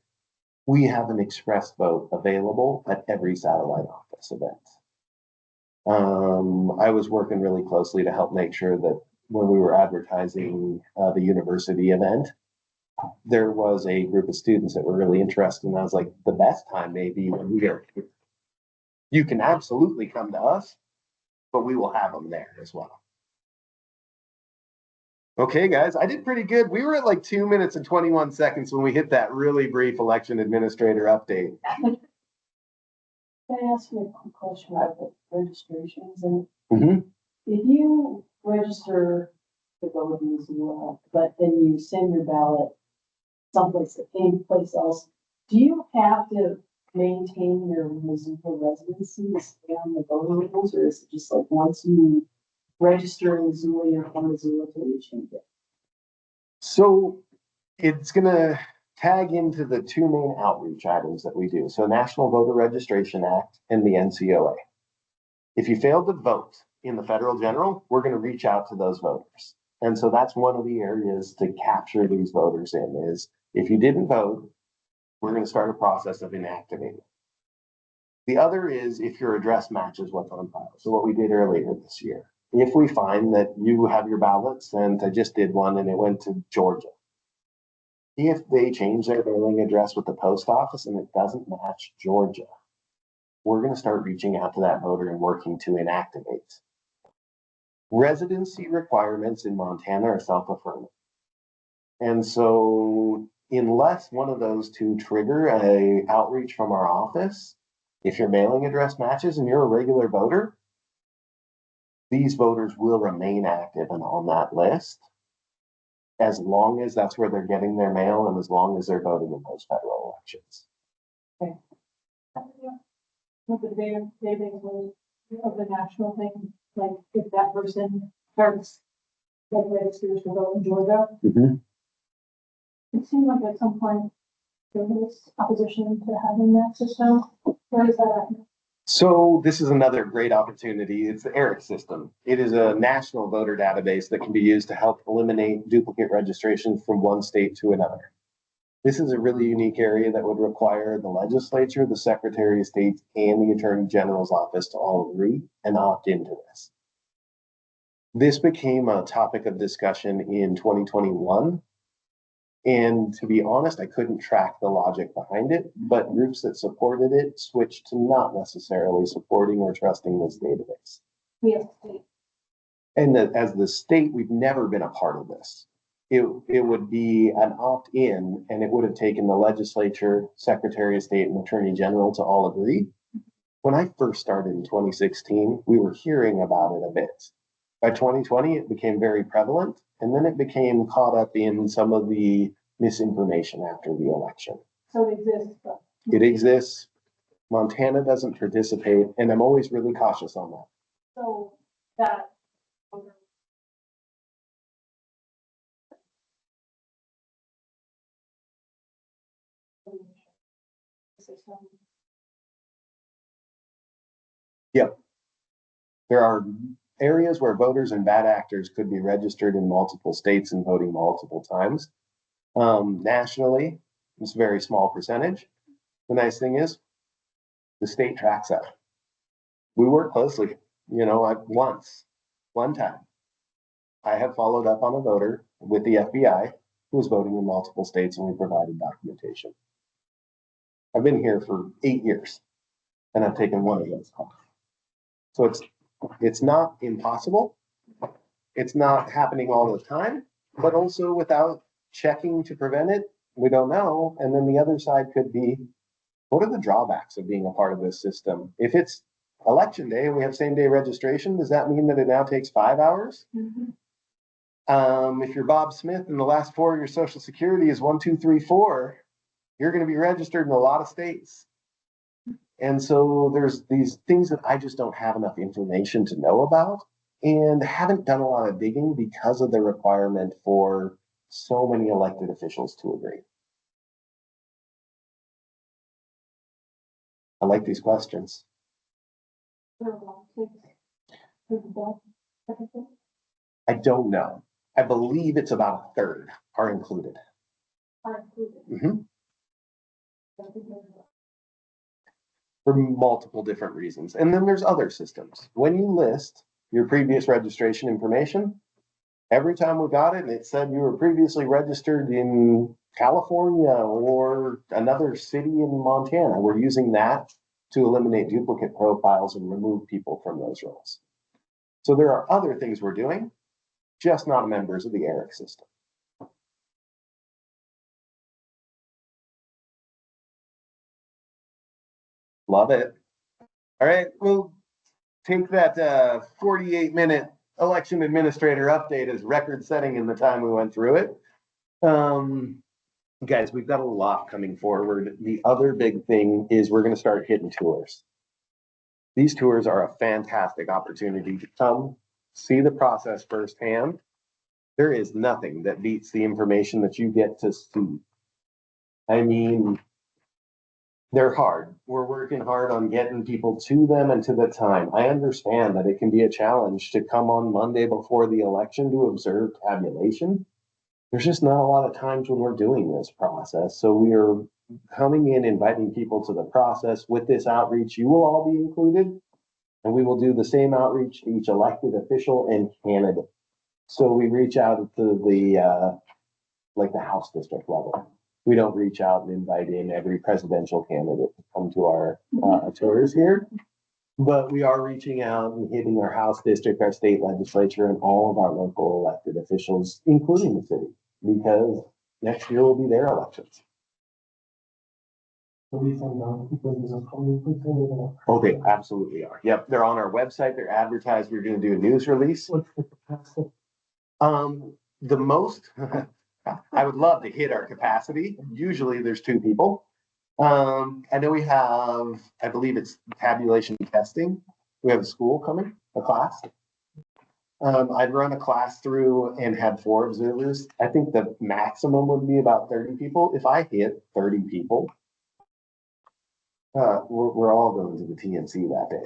We have an express vote available at every satellite office event. I was working really closely to help make sure that when we were advertising the university event, there was a group of students that were really interested. And I was like, the best time maybe when we get You can absolutely come to us, but we will have them there as well. Okay, guys, I did pretty good. We were at like 2 minutes and 21 seconds when we hit that really brief election administrator update. Can I ask you a quick question about the registrations? And Mhm. if you register to vote in Missoula, but then you send your ballot someplace, any place else, do you have to maintain your Missoula residency to stay on the voter rolls, or is it just like once you register in Missoula, you're from Missoula till you change it? So it's going to tag into the two main outreach items that we do. So National Voter Registration Act and the NCOA. If you failed to vote in the federal general, we're going to reach out to those voters. And so that's one of the areas to capture these voters in is if you didn't vote, we're going to start a process of inactivating. The other is if your address matches what's on file. So what we did earlier this year, if we find that you have your ballots, and I just did one and it went to Georgia. If they change their mailing address with the post office and it doesn't match Georgia, we're going to start reaching out to that voter and working to inactivate. Residency requirements in Montana are self-affirming. And so unless one of those two trigger a outreach from our office, if your mailing address matches and you're a regular voter, these voters will remain active and on that list as long as that's where they're getting their mail and as long as they're voting in those federal elections. With the database of the national thing, like if that person starts like registers to vote in Georgia, it seemed like at some point there was opposition to having that system. Where is that at? So this is another great opportunity. It's the ERIC system. It is a national voter database that can be used to help eliminate duplicate registrations from one state to another. This is a really unique area that would require the legislature, the Secretary of State, and the Attorney General's office to all agree and opt into this. This became a topic of discussion in 2021. And to be honest, I couldn't track the logic behind it, but groups that supported it switched to not necessarily supporting or trusting this database. Yes. And that as the state, we've never been a part of this. It would be an opt-in, and it would have taken the legislature, Secretary of State, and Attorney General to all agree. When I first started in 2016, we were hearing about it a bit. By 2020, it became very prevalent, and then it became caught up in some of the misinformation after the election. So it exists. It exists. Montana doesn't participate, and I'm always really cautious on that. So that. Yep. There are areas where voters and bad actors could be registered in multiple states and voting multiple times. Nationally, it's a very small percentage. The nice thing is the state tracks that. We work closely. One time, I have followed up on a voter with the FBI who was voting in multiple states, and we provided documentation. I've been here for 8 years, and I've taken one of those calls. So it's not impossible. It's not happening all the time, but also without checking to prevent it, we don't know. And then the other side could be, what are the drawbacks of being a part of this system? If it's election day and we have same day registration, does that mean that it now takes 5 hours? If you're Bob Smith and the last four of your social security is 1234, you're going to be registered in a lot of states. And so there's these things that I just don't have enough information to know about and haven't done a lot of digging because of the requirement for so many elected officials to agree. I like these questions. I don't know. I believe it's about a third are included. For multiple different reasons. And then there's other systems. When you list your previous registration information, every time we got it and it said you were previously registered in California or another city in Montana, we're using that to eliminate duplicate profiles and remove people from those roles. So there are other things we're doing, just not members of the ERIC system. Love it. All right, we'll take that 48-minute election administrator update as record setting in the time we went through it. Guys, we've got a lot coming forward. The other big thing is we're going to start hitting tours. These tours are a fantastic opportunity to come see the process firsthand. There is nothing that beats the information that you get to see. I mean, they're hard. We're working hard on getting people to them and to the time. I understand that it can be a challenge to come on Monday before the election to observe tabulation. There's just not a lot of times when we're doing this process. So we are coming in, inviting people to the process. With this outreach, you will all be included, and we will do the same outreach to each elected official and candidate. So we reach out to the House district level. We don't reach out and invite in every presidential candidate to come to our tours here, but we are reaching out and hitting our House district, our state legislature, and all of our local elected officials, including the city, because next year will be their elections. Oh, they absolutely are. Yep, they're on our website. They're advertised. We're going to do a news release. What's the capacity? The most, I would love to hit our capacity. Usually there's 2 people. I know we have, I believe it's tabulation testing. We have a school coming, a class. I'd run a class through and had 4 observers. I think the maximum would be about 30 people. If I hit 30 people, we're all going to the TNC that day.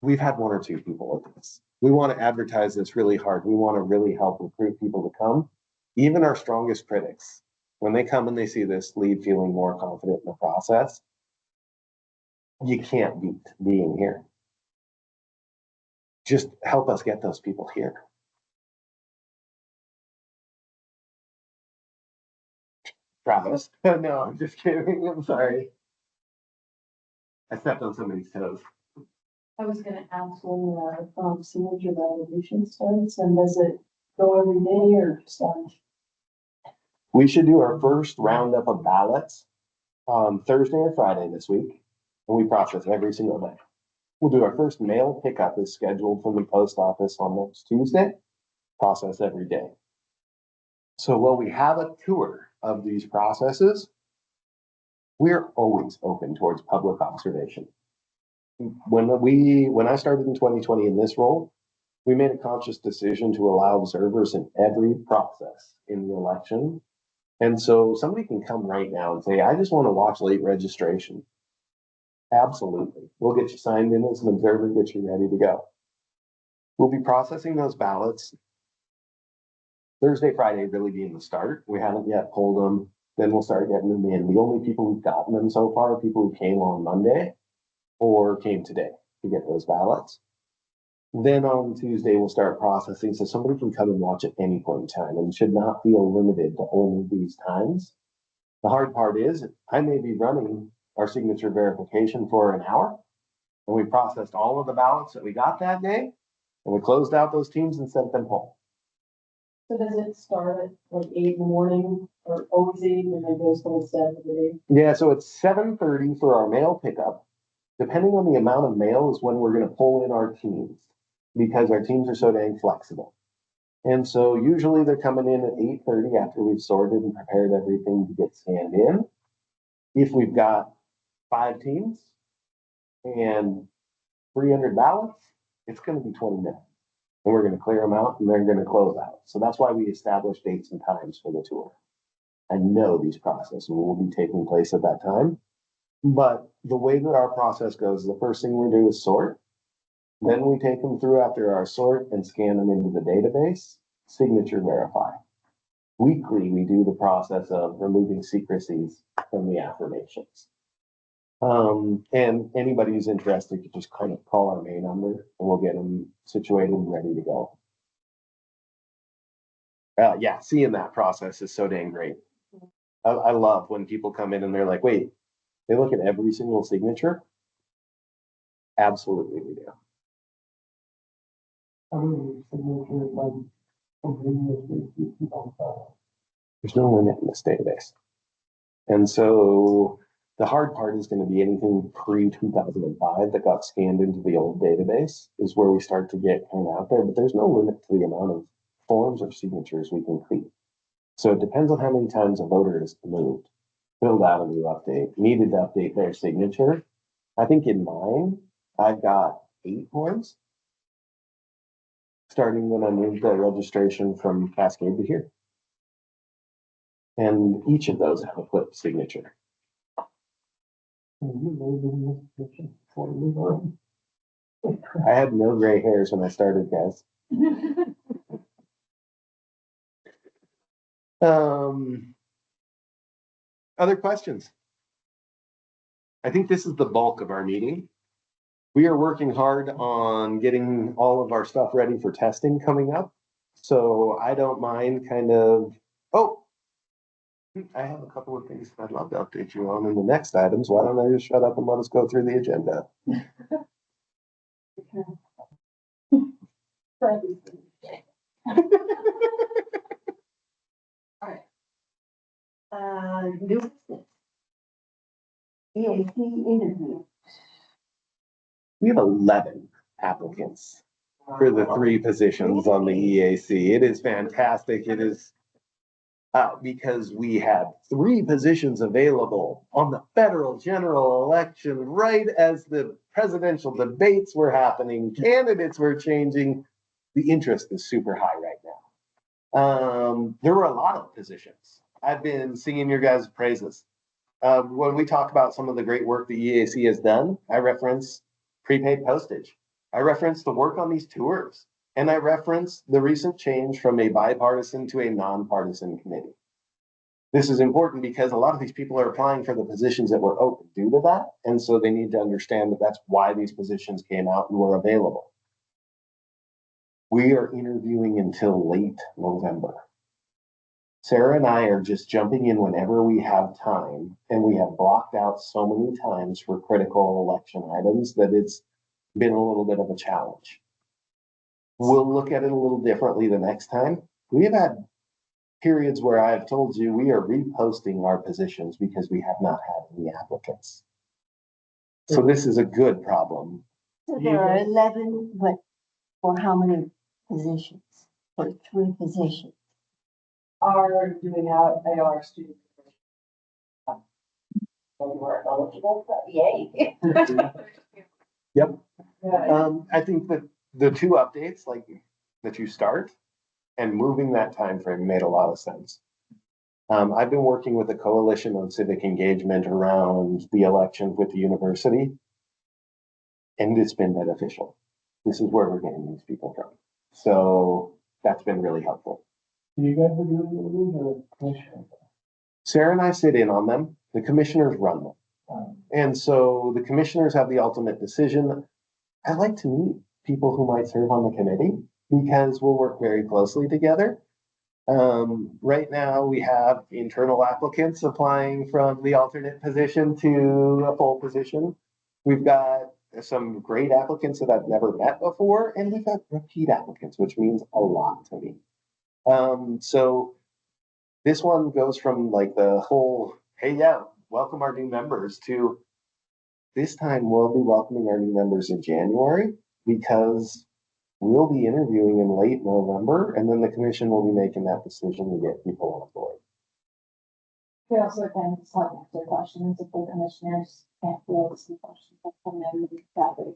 We've had 1 or 2 people at this. We want to advertise this really hard. We want to really help recruit people to come. Even our strongest critics, when they come and they see this, leave feeling more confident in the process. You can't beat being here. Just help us get those people here. Travis? No, I'm just kidding. I'm sorry. I stepped on somebody's toes. I was gonna ask when the signature revolution starts, and does it go every day or just on? We should do our first roundup of ballots on Thursday or Friday this week, and we process every single day. We'll do our first mail pickup is scheduled from the post office on next Tuesday, process every day. So while we have a tour of these processes, we're always open towards public observation. When I started in 2020 in this role, we made a conscious decision to allow observers in every process in the election. And so somebody can come right now and say, I just want to watch late registration. Absolutely. We'll get you signed in as an observer, get you ready to go. We'll be processing those ballots Thursday, Friday really being the start. We haven't yet pulled them. Then we'll start getting them in. The only people who've gotten them so far are people who came on Monday or came today to get those ballots. Then on Tuesday, we'll start processing. So somebody can come and watch at any point in time and should not feel limited to only these times. The hard part is I may be running our signature verification for an hour, and we processed all of the ballots that we got that day, and we closed out those teams and sent them home. So does it start at like 8 in the morning or always 8 and then goes till 7 of the day? Yeah, so it's 7:30 for our mail pickup. Depending on the amount of mail is when we're going to pull in our teams, because our teams are so dang flexible. And so usually they're coming in at 8:30 after we've sorted and prepared everything to get scanned in. If we've got 5 teams and 300 ballots, it's going to be 20 minutes. And we're going to clear them out and they're going to close out. So that's why we establish dates and times for the tour. I know these processes will be taking place at that time. But the way that our process goes, the first thing we do is sort. Then we take them through after our sort and scan them into the database, signature verify. Weekly, we do the process of removing secrecies from the affirmations. And anybody who's interested could just kind of call our main number and we'll get them situated and ready to go. Yeah, seeing that process is so dang great. I love when people come in and they're like, wait, they look at every single signature. Absolutely, we do. I mean, signature, like, There's no limit in this database. And so the hard part is going to be anything pre-2005 that got scanned into the old database is where we start to get kind of out there, but there's no limit to the amount of forms or signatures we can create. So it depends on how many times a voter has moved, filled out a new update, needed to update their signature. I think in mine, I've got 8 forms, starting when I moved the registration from Cascade to here. And each of those have a flipped signature. I had no gray hairs when I started, guys. Other questions? I think this is the bulk of our meeting. We are working hard on getting all of our stuff ready for testing coming up. So I don't mind I have a couple of things I'd love to update you on in the next items. Why don't I just shut up and let us go through the agenda? New business. EAC interview. We have 11 applicants for the 3 positions on the EAC. It is fantastic. It is because we had 3 positions available on the federal general election right as the presidential debates were happening, candidates were changing. The interest is super high right now. There were a lot of positions. I've been singing your guys' praises. When we talk about some of the great work the EAC has done, I reference prepaid postage. I reference the work on these tours. And I reference the recent change from a bipartisan to a nonpartisan committee. This is important because a lot of these people are applying for the positions that were open due to that. And so they need to understand that that's why these positions came out and were available. We are interviewing until late November. Sarah and I are just jumping in whenever we have time, and we have blocked out so many times for critical election items that it's been a little bit of a challenge. We'll look at it a little differently the next time. We've had periods where I have told you we are reposting our positions because we have not had any applicants. So this is a good problem. So there are 11, but for how many positions? For 3 positions. Are doing out, they are student. They were eligible, yay. Yep. Yeah. I think that the 2 updates, like that you start and moving that time frame made a lot of sense. I've been working with a coalition on civic engagement around the election with the university, and it's been beneficial. This is where we're getting these people from. So that's been really helpful. You guys are doing the commission. Sarah and I sit in on them. The commissioners run them. And so the commissioners have the ultimate decision. I like to meet people who might serve on the committee because we'll work very closely together. Right now we have internal applicants applying from the alternate position to a full position. We've got some great applicants that I've never met before, and we've got repeat applicants, which means a lot to me. So this one goes from like the whole, hey, yeah, welcome our new members to this time we'll be welcoming our new members in January because we'll be interviewing in late November, and then the commission will be making that decision to get people on board. We also can start after questions if the commissioners can't field some questions that come in that way.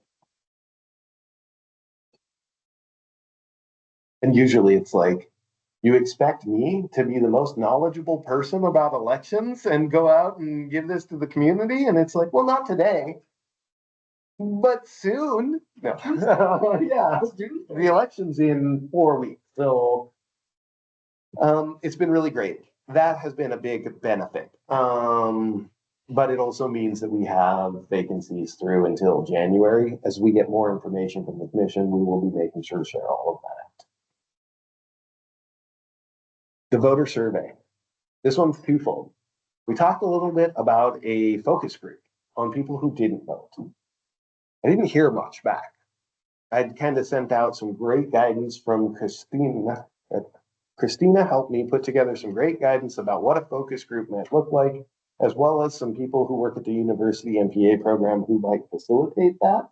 And usually it's like, you expect me to be the most knowledgeable person about elections and go out and give this to the community? And it's like, well, not today, but soon. No. Yeah, the election's in 4 weeks. So it's been really great. That has been a big benefit. But it also means that we have vacancies through until January. As we get more information from the commission, we will be making sure to share all of that. The voter survey. This one's twofold. We talked a little bit about a focus group on people who didn't vote. I didn't hear much back. I'd kind of sent out some great guidance from Christina. Christina helped me put together some great guidance about what a focus group might look like, as well as some people who work at the university MPA program who might facilitate that.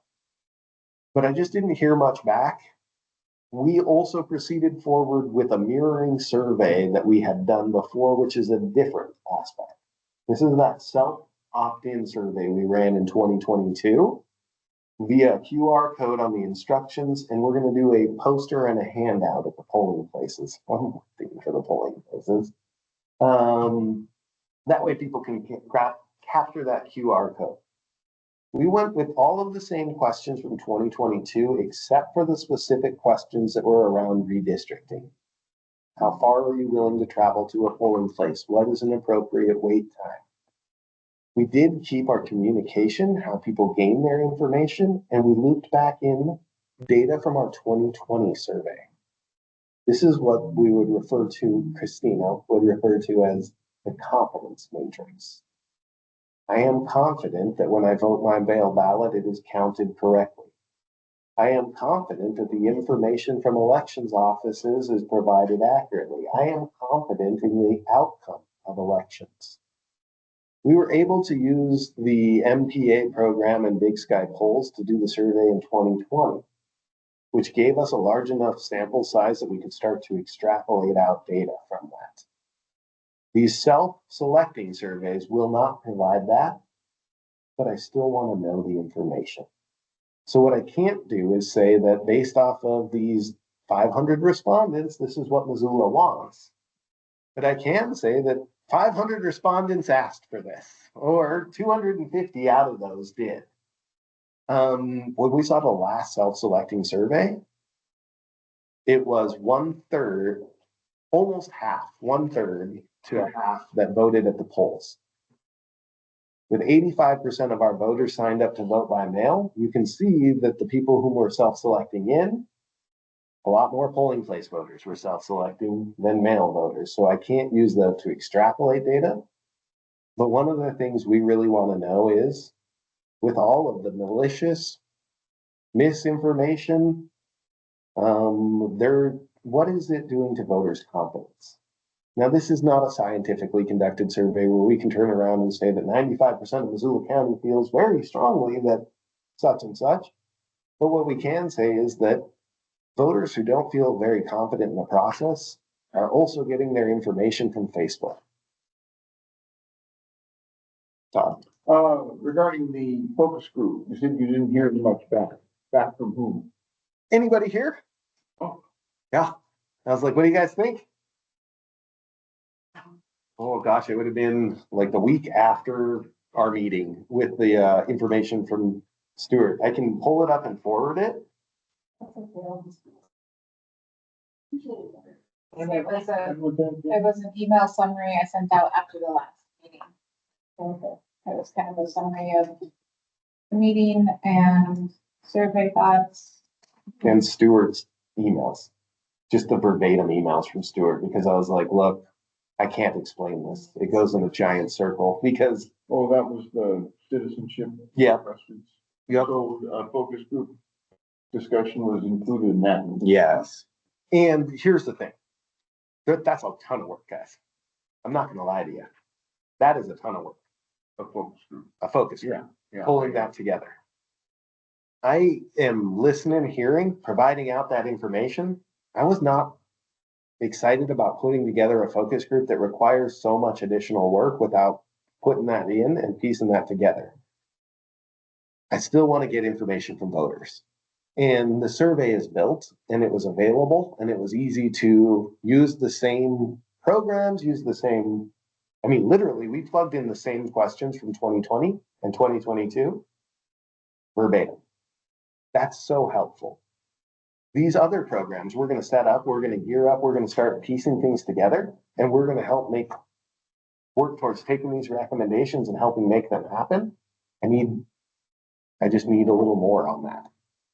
But I just didn't hear much back. We also proceeded forward with a mirroring survey that we had done before, which is a different aspect. This is that self opt-in survey we ran in 2022 via QR code on the instructions, and we're going to do a poster and a handout at the polling places. One more thing for the polling places. That way people can capture that QR code. We went with all of the same questions from 2022, except for the specific questions that were around redistricting. How far are you willing to travel to a polling place? What is an appropriate wait time? We did keep our communication, how people gain their information, and we looped back in data from our 2020 survey. This is what we would refer to, Christina would refer to as the competence matrix. I am confident that when I vote my mail ballot, it is counted correctly. I am confident that the information from elections offices is provided accurately. I am confident in the outcome of elections. We were able to use the MPA program and Big Sky polls to do the survey in 2020, which gave us a large enough sample size that we could start to extrapolate out data from that. These self-selecting surveys will not provide that, but I still want to know the information. So what I can't do is say that based off of these 500 respondents, this is what Missoula wants. But I can say that 500 respondents asked for this, or 250 out of those did. When we saw the last self-selecting survey, it was 1/3, almost half, 1/3 to a half that voted at the polls. With 85% of our voters signed up to vote by mail, you can see that the people who were self-selecting in, a lot more polling place voters were self-selecting than mail voters. So I can't use that to extrapolate data. But one of the things we really want to know is, with all of the malicious misinformation, what is it doing to voters' confidence? Now, this is not a scientifically conducted survey where we can turn around and say that 95% of Missoula County feels very strongly that such and such. But what we can say is that voters who don't feel very confident in the process are also getting their information from Facebook. Todd. Regarding the focus group, you said you didn't hear much back. Back from whom? Anybody here? Oh. Yeah. I was like, what do you guys think? Oh gosh, it would have been like the week after our meeting with the information from Stuart. I can pull it up and forward it. It was an email summary I sent out after the last meeting. So it was kind of a summary of the meeting and survey thoughts. And Stuart's emails, just the verbatim emails from Stuart, because I was like, look, I can't explain this. It goes in a giant circle because. Oh, that was the citizenship. Yeah. Questions. Yep. So focus group discussion was included in that. Yes. And here's the thing. That's a ton of work, guys. I'm not going to lie to you. That is a ton of work. A focus group. A focus group. Yeah. Pulling that together. I am listening, hearing, providing out that information. I was not excited about putting together a focus group that requires so much additional work without putting that in and piecing that together. I still want to get information from voters. And the survey is built and it was available and it was easy to use the same programs, literally we plugged in the same questions from 2020 and 2022 verbatim. That's so helpful. These other programs we're going to set up, we're going to gear up, we're going to start piecing things together, and we're going to help work towards taking these recommendations and helping make them happen. I just need a little more on that.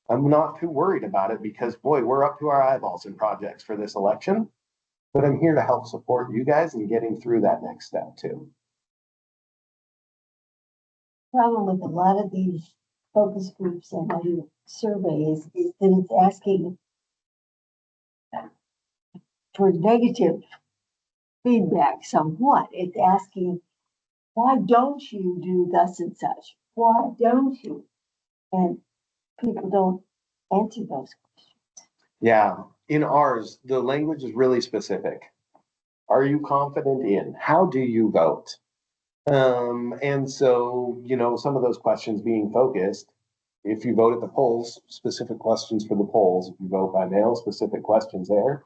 I'm not too worried about it because, boy, we're up to our eyeballs in projects for this election, but I'm here to help support you guys in getting through that next step too. problem with a lot of these focus groups and other surveys is that it's asking for negative feedback somewhat. It's asking, why don't you do thus and such? Why don't you? And people don't answer those questions. Yeah, in ours, the language is really specific. Are you confident in? How do you vote? And so, some of those questions being focused, if you vote at the polls, specific questions for the polls. If you vote by mail, specific questions there.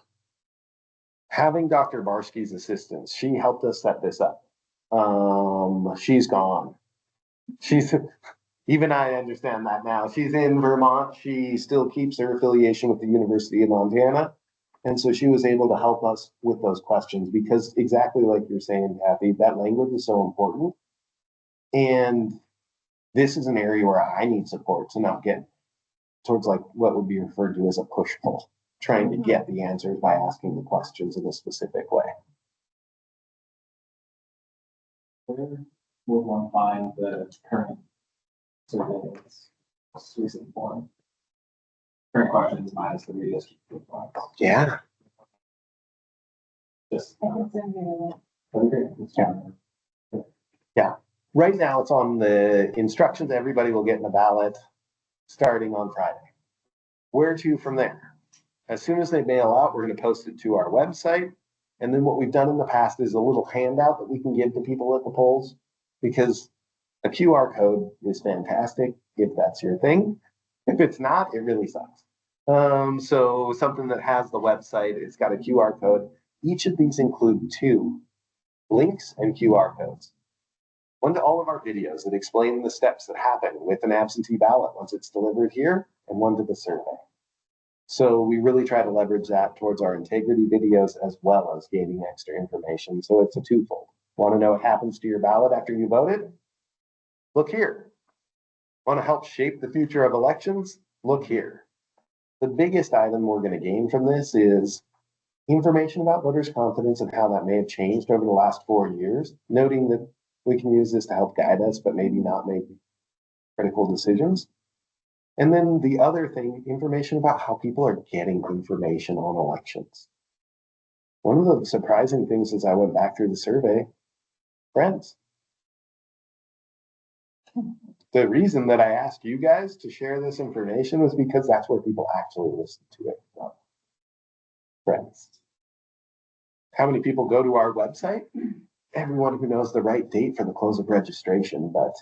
Having Dr. Barsky's assistance, she helped us set this up. She's gone. Even I understand that now. She's in Vermont. She still keeps her affiliation with the University of Montana. And so she was able to help us with those questions because exactly like you're saying, Kathy, that language is so important. And this is an area where I need support to not get towards like what would be referred to as a push pull, trying to get the answers by asking the questions in a specific way. Where would one find the current surveys, most recent form? Current questions minus the redistricting replies. Yeah. Just, I can send you okay, it's fine. Right now it's on the instructions. Everybody will get in a ballot starting on Friday. Where to from there? As soon as they mail out, we're going to post it to our website. And then what we've done in the past is a little handout that we can give to people at the polls because a QR code is fantastic if that's your thing. If it's not, it really sucks. So something that has the website, it's got a QR code. Each of these include 2 links and QR codes. One to all of our videos that explain the steps that happen with an absentee ballot once it's delivered here, and one to the survey. So we really try to leverage that towards our integrity videos as well as gaining extra information. So it's a twofold. Want to know what happens to your ballot after you voted? Look here. Want to help shape the future of elections? Look here. The biggest item we're going to gain from this is information about voters' confidence and how that may have changed over the last 4 years, noting that we can use this to help guide us, but maybe not make critical decisions. And then the other thing, information about how people are getting information on elections. One of the surprising things as I went back through the survey, friends. The reason that I asked you guys to share this information was because that's where people actually listen to it from. Friends. How many people go to our website? Everyone who knows the right date for the close of registration, but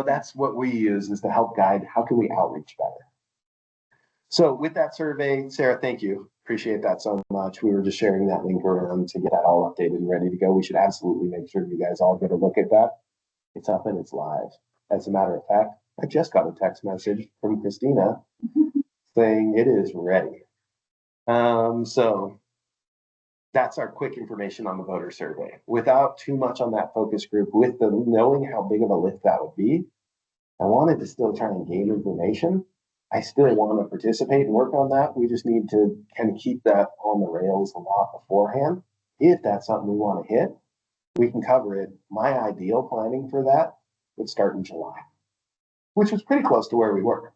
that's what we use is to help guide how can we outreach better. So with that survey, Sarah, thank you. Appreciate that so much. We were just sharing that link around to get that all updated and ready to go. We should absolutely make sure you guys all get a look at that. It's up and it's live. As a matter of fact, I just got a text message from Christina saying it is ready. So that's our quick information on the voter survey. Without too much on that focus group, with the knowing how big of a lift that would be, I wanted to still try and gain information. I still want to participate and work on that. We just need to kind of keep that on the rails a lot beforehand. If that's something we want to hit, we can cover it. My ideal planning for that would start in July, which was pretty close to where we were.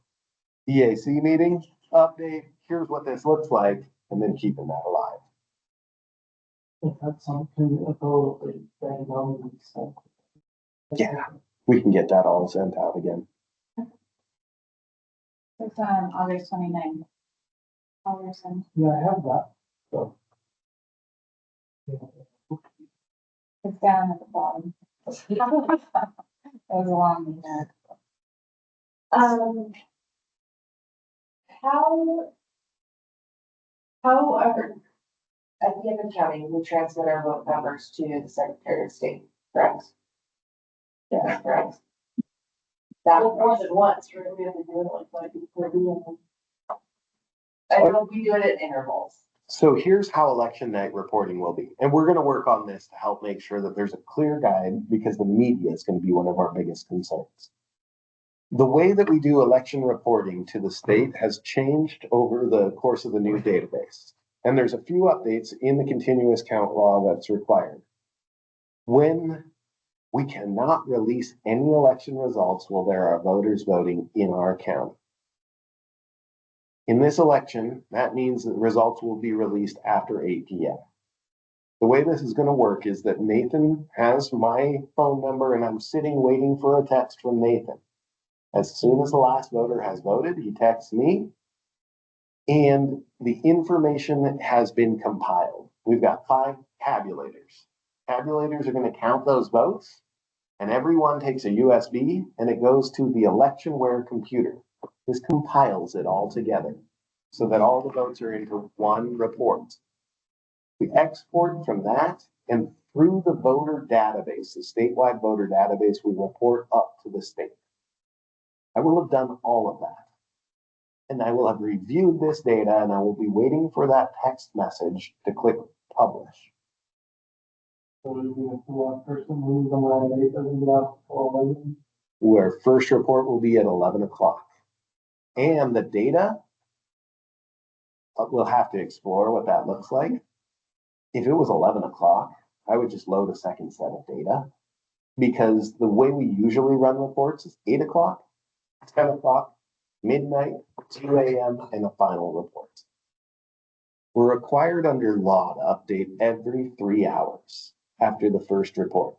EAC meeting, update, here's what this looks like, and then keeping that alive. If that's something a goal that they know we sent. Yeah, we can get that all sent out again. It's on August 29th. August and Yeah, I have that, so. it's down at the bottom. It was a long weekend. However, at the end of county, we transmit our vote numbers to the Secretary of State, correct? Yeah, correct. That More than once, right? We have to do it like before we. I know we do it at intervals. So here's how election night reporting will be. And we're going to work on this to help make sure that there's a clear guide because the media is going to be one of our biggest concerns. The way that we do election reporting to the state has changed over the course of the new database. And there's a few updates in the continuous count law that's required. When We cannot release any election results while there are voters voting in our county. In this election, that means that results will be released after 8 p.m. The way this is going to work is that Nathan has my phone number and I'm sitting waiting for a text from Nathan. As soon as the last voter has voted, he texts me and the information has been compiled. We've got 5 tabulators. Tabulators are going to count those votes and everyone takes a USB and it goes to the electionware computer. This compiles it all together so that all the votes are into one report. We export from that and through the voter database, the statewide voter database, we report up to the state. I will have done all of that. And I will have reviewed this data and I will be waiting for that text message to click publish. So it'll be a two-hour person, who's the one that doesn't get out for 11. Where first report will be at 11 o'clock. And the data, we'll have to explore what that looks like. If it was 11 o'clock, I would just load a second set of data because the way we usually run reports is 8 o'clock, 10 o'clock, midnight, 2 a.m., and a final report. We're required under law to update every 3 hours after the first report.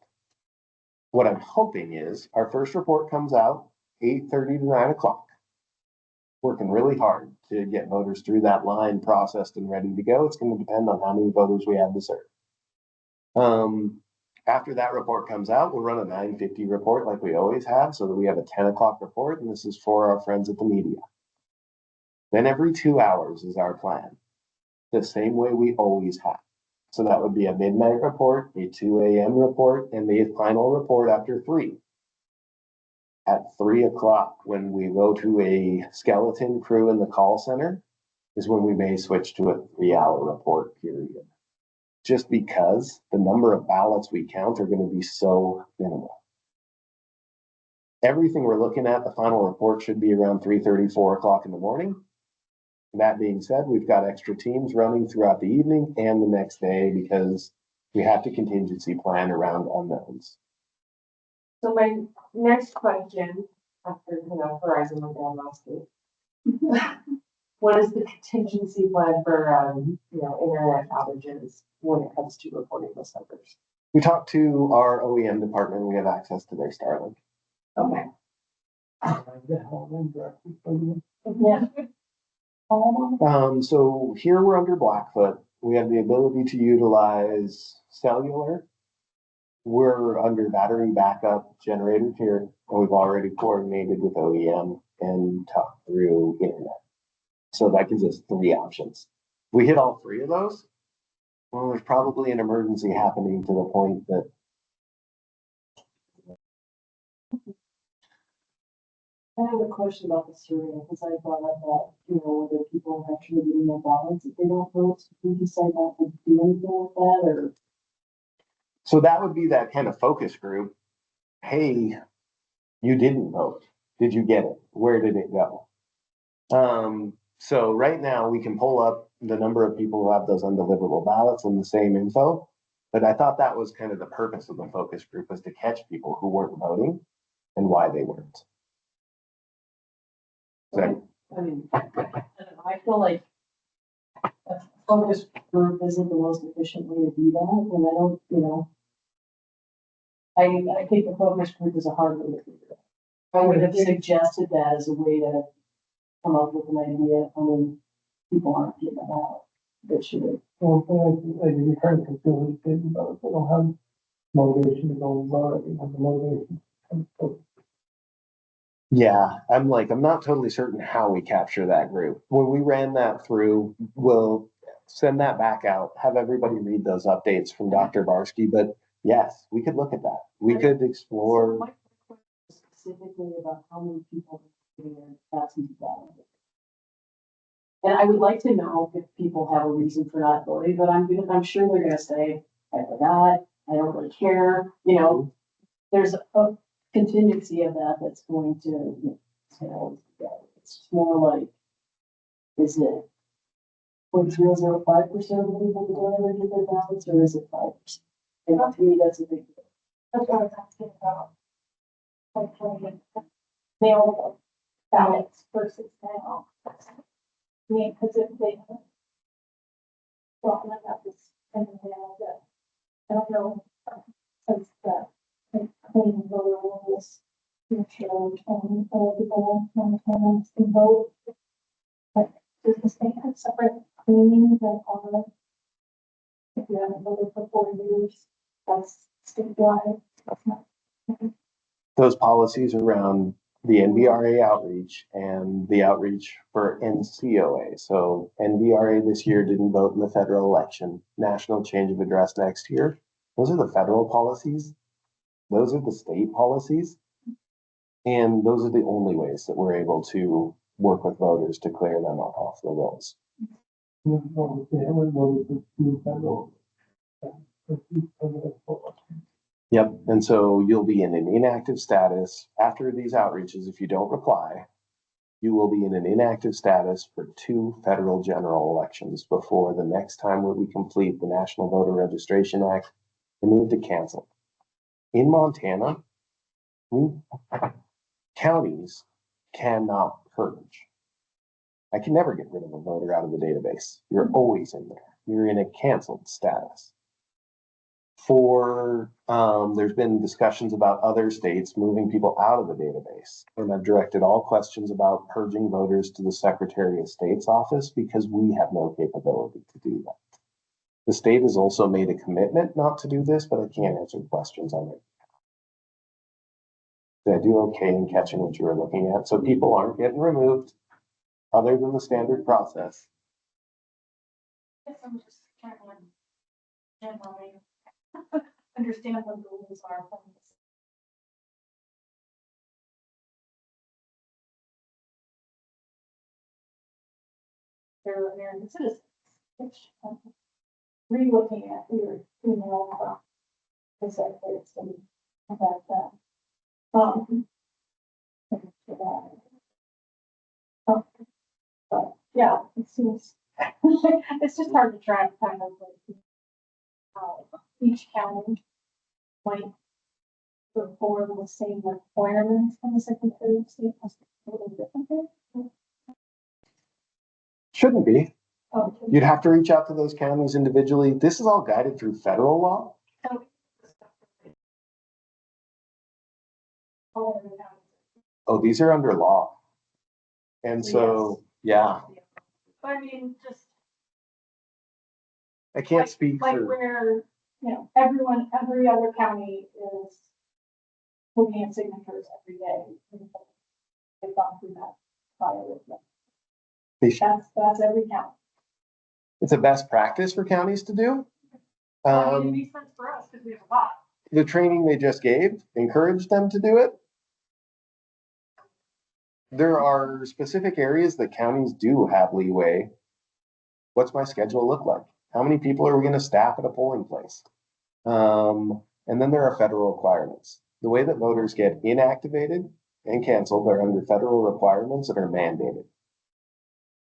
What I'm hoping is our first report comes out 8:30 to 9 o'clock. Working really hard to get voters through that line processed and ready to go. It's going to depend on how many voters we have to serve. After that report comes out, we'll run a 9:50 report like we always have so that we have a 10 o'clock report, and this is for our friends at the media. Then every 2 hours is our plan, the same way we always have. So that would be a midnight report, a 2 a.m. report, and the final report after 3. At 3 o'clock, when we go to a skeleton crew in the call center, is when we may switch to a 3-hour report period. Just because the number of ballots we count are going to be so minimal. Everything we're looking at, the final report should be around 3:30, 4 o'clock in the morning. That being said, we've got extra teams running throughout the evening and the next day because we have to contingency plan around unknowns. So my next question, after, Verizon went down last week. What is the contingency plan for, internet outages when it comes to reporting those numbers? We talked to our OEM department, we have access to their Starlink. Okay. Yeah. So here we're under Blackfoot. We have the ability to utilize cellular. We're under battery backup generators here, and we've already coordinated with OEM and talked through internet. So that gives us 3 options. If we hit all 3 of those, well, there's probably an emergency happening to the point that I have a question about the survey, because I brought up that, whether people are actually getting their ballots if they don't vote, did you decide not to do anything with that, or? so that would be that kind of focus group. Hey, you didn't vote. Did you get it? Where did it go? So right now we can pull up the number of people who have those undeliverable ballots and the same info. But I thought that was kind of the purpose of the focus group, was to catch people who weren't voting and why they weren't. So, I mean, I don't know, I feel like a focus group isn't the most efficient way to do that, and I don't, I think the focus group is a hard way to do that. I would have suggested that as a way to come up with an idea how many people aren't getting it out that should have. Well, I think you're trying to conceal these things, but they don't have motivation to go vote, they have the motivation. yeah, I'm not totally certain how we capture that group. When we ran that through, we'll send that back out, have everybody read those updates from Dr. Barsky. But yes, we could look at that. We could explore. So my question is specifically about how many people are getting their absentee ballot. And I would like to know if people have a reason for not voting, but I'm sure they're gonna say, I forgot, I don't really care, there's a contingency of that that's going to, it's more like, is it 0.005% of the people who don't ever get their ballots, or is it 5%? And to me, that's a big deal. That's what I was asking about. Like, when mail ballots versus now. I mean, because if they don't have this in the mail, that, I don't know, since the like, clean voter rules, ensured and eligible and can vote. But does the state have separate cleaning than all the, if you haven't voted for 4 years, that's statewide, that's not. Those policies around the NBRA outreach and the outreach for NCOA. So NBRA this year didn't vote in the federal election, national change of address next year. Those are the federal policies. Those are the state policies. And those are the only ways that we're able to work with voters to clear them off the rolls. Yep, and so you'll be in an inactive status after these outreaches. If you don't reply, you will be in an inactive status for 2 federal general elections before the next time that we complete the National Voter Registration Act and move to cancel. In Montana, counties cannot purge. I can never get rid of a voter out of the database. You're always in there. You're in a canceled status. There's been discussions about other states moving people out of the database. And I've directed all questions about purging voters to the Secretary of State's office because we have no capability to do that. The state has also made a commitment not to do this, but I can't answer questions on it. Did I do okay in catching what you were looking at? So people aren't getting removed other than the standard process. Guess I'm just trying to generally understand what the rules are from this. They're American citizens, which I'm re-looking at your email from the Secretary of State about that. But yeah, it seems, it's just hard to track kind of like how each county might perform the same requirements from the Secretary of State, must be a little different. Shouldn't be. Okay. You'd have to reach out to those counties individually. This is all guided through federal law. Oh, these are under law. And so, yeah, But I mean, just I can't speak like for, where, you know, every other county is looking at signatures every day. They've gone through that file with them. That's every county. it's a best practice for counties to do. Well, it makes sense for us because we have a lot. The training they just gave encouraged them to do it. There are specific areas that counties do have leeway. What's my schedule look like? How many people are we going to staff at a polling place? And then there are federal requirements. The way that voters get inactivated and canceled are under federal requirements that are mandated.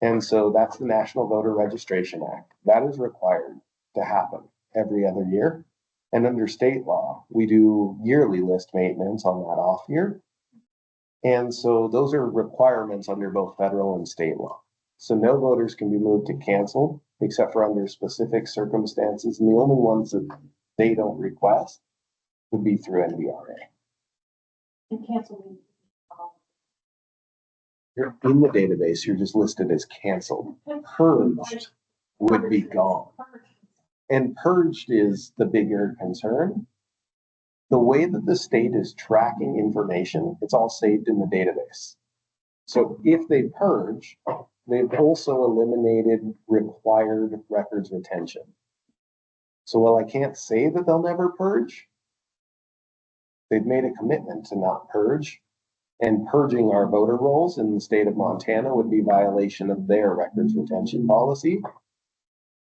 And so that's the National Voter Registration Act. That is required to happen every other year. And under state law, we do yearly list maintenance on that off year. And so those are requirements under both federal and state law. So no voters can be moved to canceled except for under specific circumstances. And the only ones that they don't request would be through NBRA. And canceling. You're in the database, you're just listed as canceled. Purged would be gone. And purged is the bigger concern. The way that the state is tracking information, it's all saved in the database. So if they purge, they've also eliminated required records retention. So while I can't say that they'll never purge, they've made a commitment to not purge. And purging our voter rolls in the state of Montana would be violation of their records retention policy.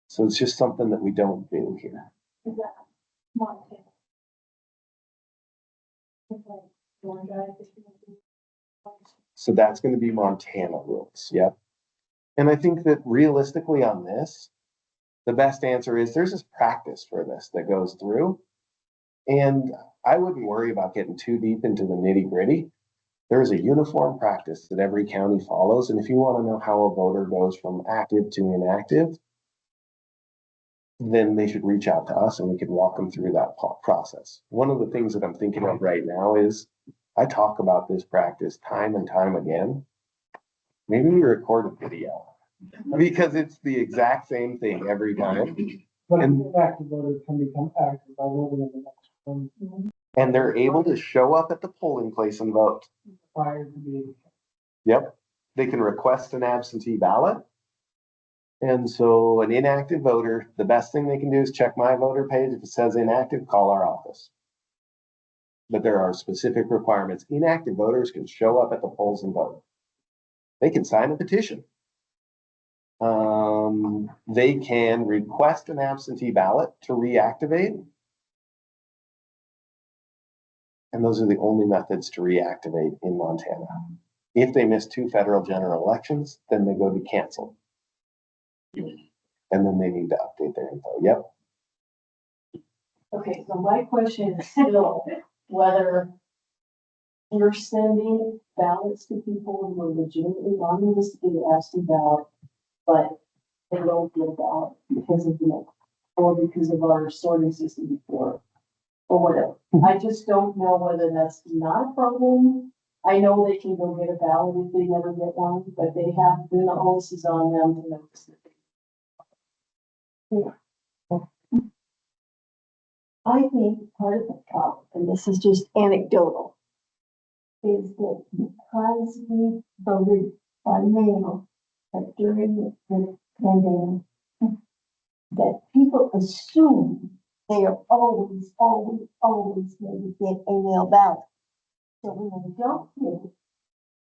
So it's just something that we don't do here. Is that Montana? So that's going to be Montana rules. Yep. And I think that realistically on this, the best answer is there's this practice for this that goes through. And I wouldn't worry about getting too deep into the nitty gritty. There is a uniform practice that every county follows, and if you want to know how a voter goes from active to inactive, then they should reach out to us and we can walk them through that process. One of the things that I'm thinking of right now is I talk about this practice time and time again. Maybe we record a video because it's the exact same thing every time. But an And- inactive voter can become active by voting in the next one And they're able to show up at the polling place and vote. prior to being. Yep. They can request an absentee ballot. And so an inactive voter, the best thing they can do is check my voter page. If it says inactive, call our office. But there are specific requirements. Inactive voters can show up at the polls and vote. They can sign a petition. They can request an absentee ballot to reactivate. And those are the only methods to reactivate in Montana. If they miss 2 federal general elections, then they go to cancel. And then they need to update their info. Yep. Okay, so my question is still whether you're sending ballots to people who are legitimately wanting this to be an absentee ballot, but they don't get a ballot because of the, or because of our sorting system before, or whatever. I just don't know whether that's not a problem. I know they can go get a ballot if they never get one, but they have, then the onus is on them to notice that. I think part of the problem, and this is just anecdotal, is that because we voted by mail during the pandemic, that people assume they are always going to get a mail ballot. So when they don't get it,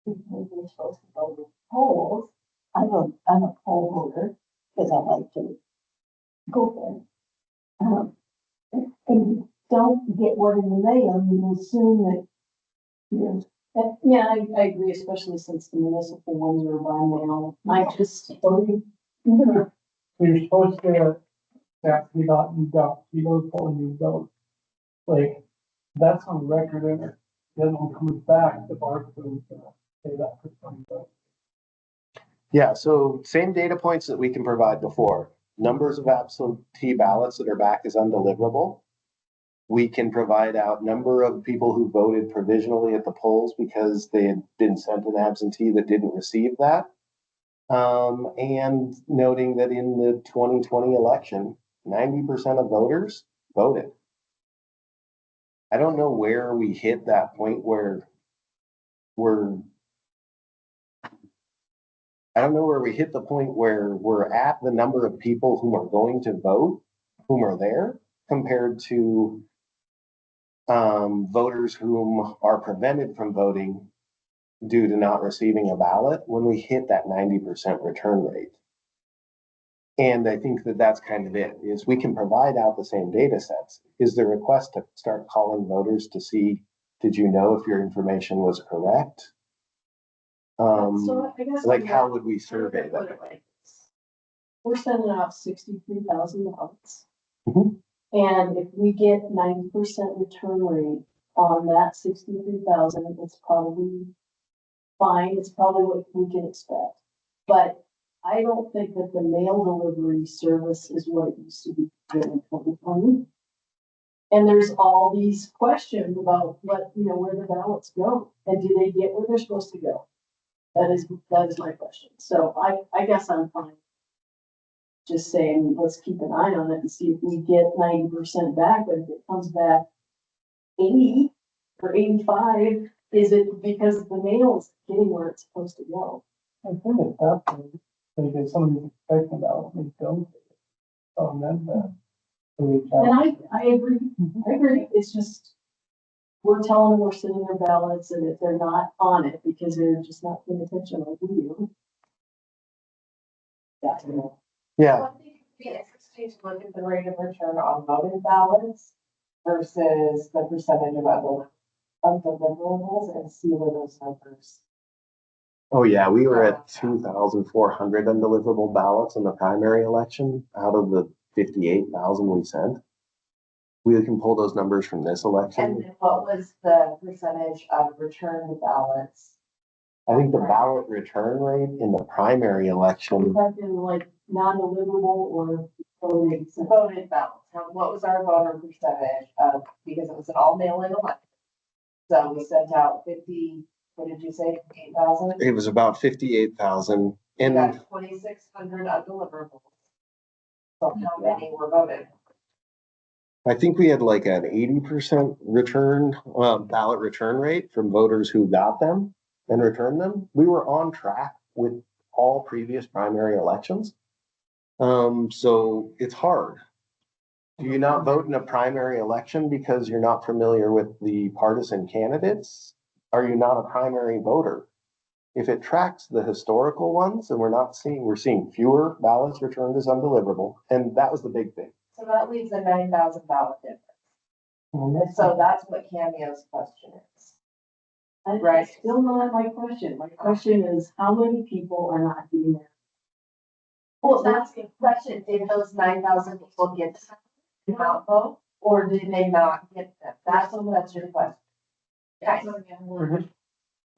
because they're supposed to vote with polls, I'm a poll voter because I like to go there. And you don't get one in the mail, you assume that, you know, Yeah, I agree, especially since the municipal ones are by mail. I just, So you're supposed to, you don't, you go to poll and you vote. Like, that's on record in it. Then when it comes back, the barcode, say that for some vote. Yeah, so same data points that we can provide before. Numbers of absentee ballots that are back as undeliverable. We can provide out number of people who voted provisionally at the polls because they had been sent an absentee that didn't receive that. And noting that in the 2020 election, 90% of voters voted. I don't know where we hit that point where I don't know where we hit the point where we're at the number of people who are going to vote, whom are there, compared to voters whom are prevented from voting due to not receiving a ballot when we hit that 90% return rate. And I think that that's kind of it, is we can provide out the same data sets. Is the request to start calling voters to see, did you know if your information was correct? so I guess. Like how would we survey Put that? it like this. We're sending out 63,000 ballots. Mhm. And if we get 90% return rate on that 63,000, it's probably fine. It's probably what we can expect. But I don't think that the mail delivery service is what it used to be in 2020. And there's all these questions about what, where the ballots go, and do they get where they're supposed to go? That is my question. So I guess I'm fine. Just saying, let's keep an eye on it and see if we get 90% back, but if it comes back 80 or 85, is it because the mail is getting where it's supposed to go? I think at that point, like if somebody's expecting that, they don't. Then reach out. And I agree, it's just, we're telling them we're sending their ballots, and if they're not on it because they're just not paying attention like we do. That's it. Yeah, Well, I think it'd be interesting to look at the rate of return on voted ballots versus the percentage of deliverables and see where those numbers. oh yeah, we were at 2,400 undeliverable ballots in the primary election out of the 58,000 we sent. We can pull those numbers from this And election. then what was the percentage of returned ballots? I think the ballot return rate in the primary election, Was that in like non-deliverable or voting? Voted ballots, what was our voter percentage of, because it was an all mail-in election. So we sent out 50, what did you say, 8,000? it was about 58,000. We And got 2,600 undeliverables. So how many were voted? I think we had like an 80% return, ballot return rate from voters who got them and returned them. We were on track with all previous primary elections. So it's hard. Do you not vote in a primary election because you're not familiar with the partisan candidates? Are you not a primary voter? If it tracks the historical ones and we're seeing fewer ballots returned as undeliverable, and that was the big thing. So that leaves a 9,000 ballot difference. And so that's what Cameo's question is. Right. Still not my question. My question is, how many people are not getting there? Well, that's the question. Did those 9,000 people get to not vote, or did they not get them? That's your question. Okay.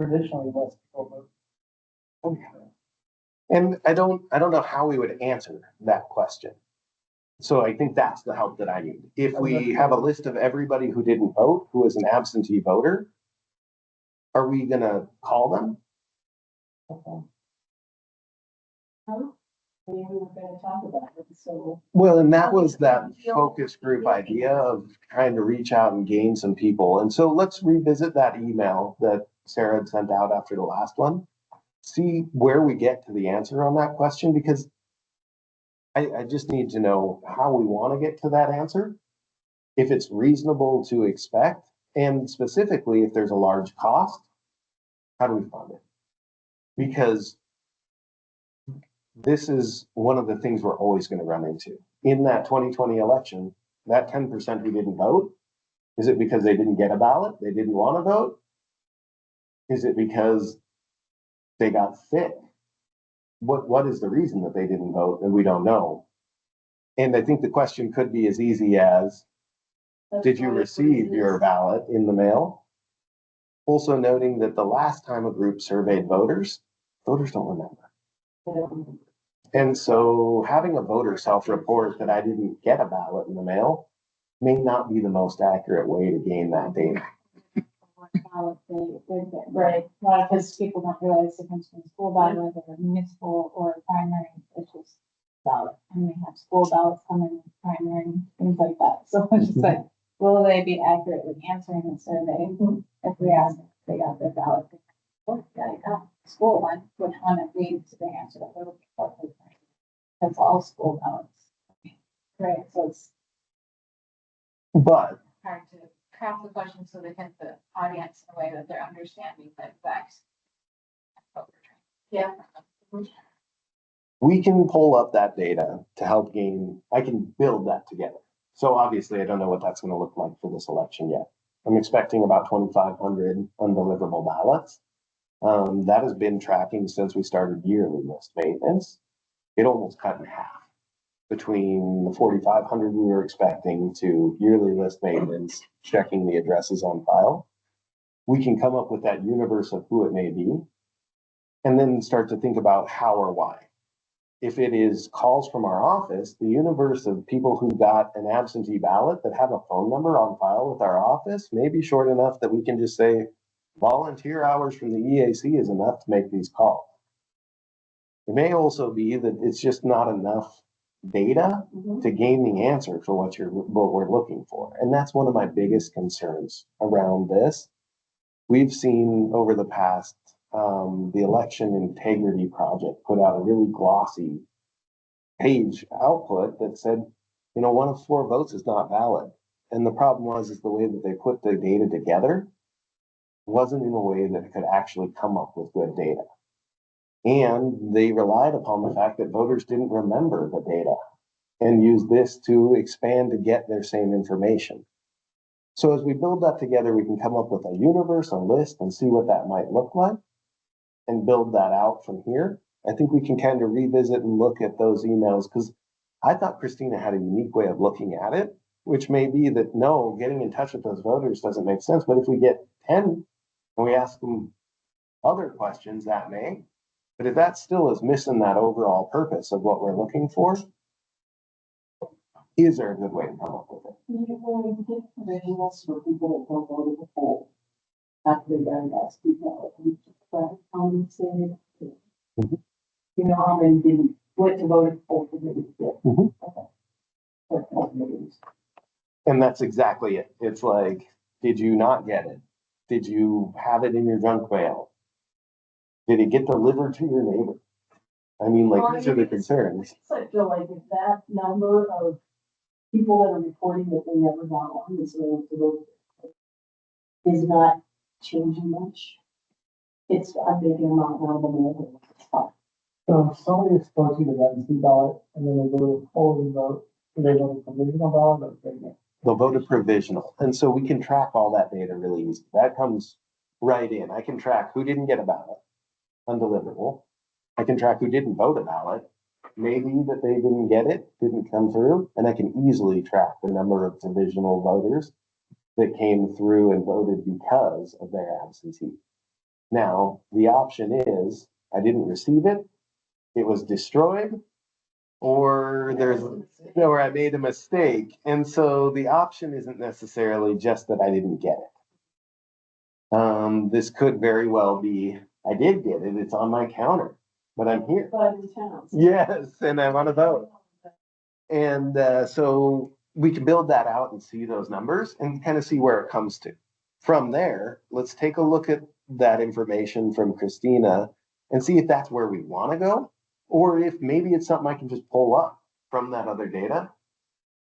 Traditionally, less people vote. And I don't know how we would answer that question. So I think that's the help that I need. If we have a list of everybody who didn't vote, who is an absentee voter, are we gonna call them? We were gonna talk about it, so. Well, and that was that focus group idea of trying to reach out and gain some people. And so let's revisit that email that Sarah had sent out after the last one. See where we get to the answer on that question, because I just need to know how we want to get to that answer. If it's reasonable to expect, and specifically if there's a large cost, how do we fund it? Because this is one of the things we're always going to run into. In that 2020 election, that 10% who didn't vote, is it because they didn't get a ballot? They didn't want to vote? Is it because they got sick? What is the reason that they didn't vote? And we don't know. And I think the question could be as easy as, did you receive your ballot in the mail? Also noting that the last time a group surveyed voters don't remember. And so having a voter self-report that I didn't get a ballot in the mail may not be the most accurate way to gain that data. Right, well, because people don't realize the difference between school ballot or municipal or primary, it's just ballot. And we have school ballots coming in primary, things like that. So it's just like, will they be accurately answering the survey? If we ask them if they got their ballot, oh, yeah, you got school one, which one it leads to the answer that we're looking for. That's all school ballots. Right, so it's But hard to craft the question so they hit the audience in a way that they're understanding the exact. What we're trying. Yeah. we can pull up that data to help I can build that together. So obviously I don't know what that's going to look like for this election yet. I'm expecting about 2,500 undeliverable ballots. That has been tracking since we started yearly list maintenance. It almost cut in half between the 4,500 we were expecting to yearly list maintenance, checking the addresses on file. We can come up with that universe of who it may be, and then start to think about how or why. If it is calls from our office, the universe of people who got an absentee ballot that have a phone number on file with our office may be short enough that we can just say volunteer hours from the EAC is enough to make these calls. It may also be that it's just not enough data to gain the answer for what we're looking for. And that's one of my biggest concerns around this. We've seen over the past, the Election Integrity Project put out a really glossy page output that said, 1 of 4 votes is not valid. And the problem is the way that they put the data together wasn't in a way that could actually come up with good data. And they relied upon the fact that voters didn't remember the data and use this to expand to get their same information. So as we build that together, we can come up with a universe, a list, and see what that might look like and build that out from here. I think we can kind of revisit and look at those emails because I thought Christina had a unique way of looking at it which may be that no, getting in touch with those voters doesn't make sense. But if we get 10 and we ask them other questions, that may. But if that still is missing that overall purpose of what we're looking for, is there a good way to come up with it? You want to get provisionals for people that don't go to the poll after they done that, people, compensated. Mhm. You know how many didn't, went to vote at the poll for maybe did. Mhm. Okay. Or committees. And that's exactly it. It's like, did you not get it? Did you have it in your junk mail? Did it get delivered to your neighbor? I mean, like, these are the concerns. I feel like if that number of people that are reporting that they never got one, is going to vote, is not changing much. It's, I'm making them out of the mail. It's fine. So if somebody is supposed to get an absentee ballot and then they go to the poll and vote, do they vote a provisional ballot or they get? They'll vote a provisional. And so we can track all that data really easy. That comes right in. I can track who didn't get a ballot, undeliverable. I can track who didn't vote a ballot. Maybe that they didn't get it, didn't come through, and I can easily track the number of provisional voters that came through and voted because of their absentee. Now, the option is I didn't receive it, it was destroyed, or or I made a mistake. And so the option isn't necessarily just that I didn't get it. This could very well be I did get it, it's on my counter, but I'm here. But I'm in town. Yes, and I want to vote. And so we can build that out and see those numbers and kind of see where it comes to. From there, let's take a look at that information from Christina and see if that's where we want to go, or if maybe it's something I can just pull up from that other data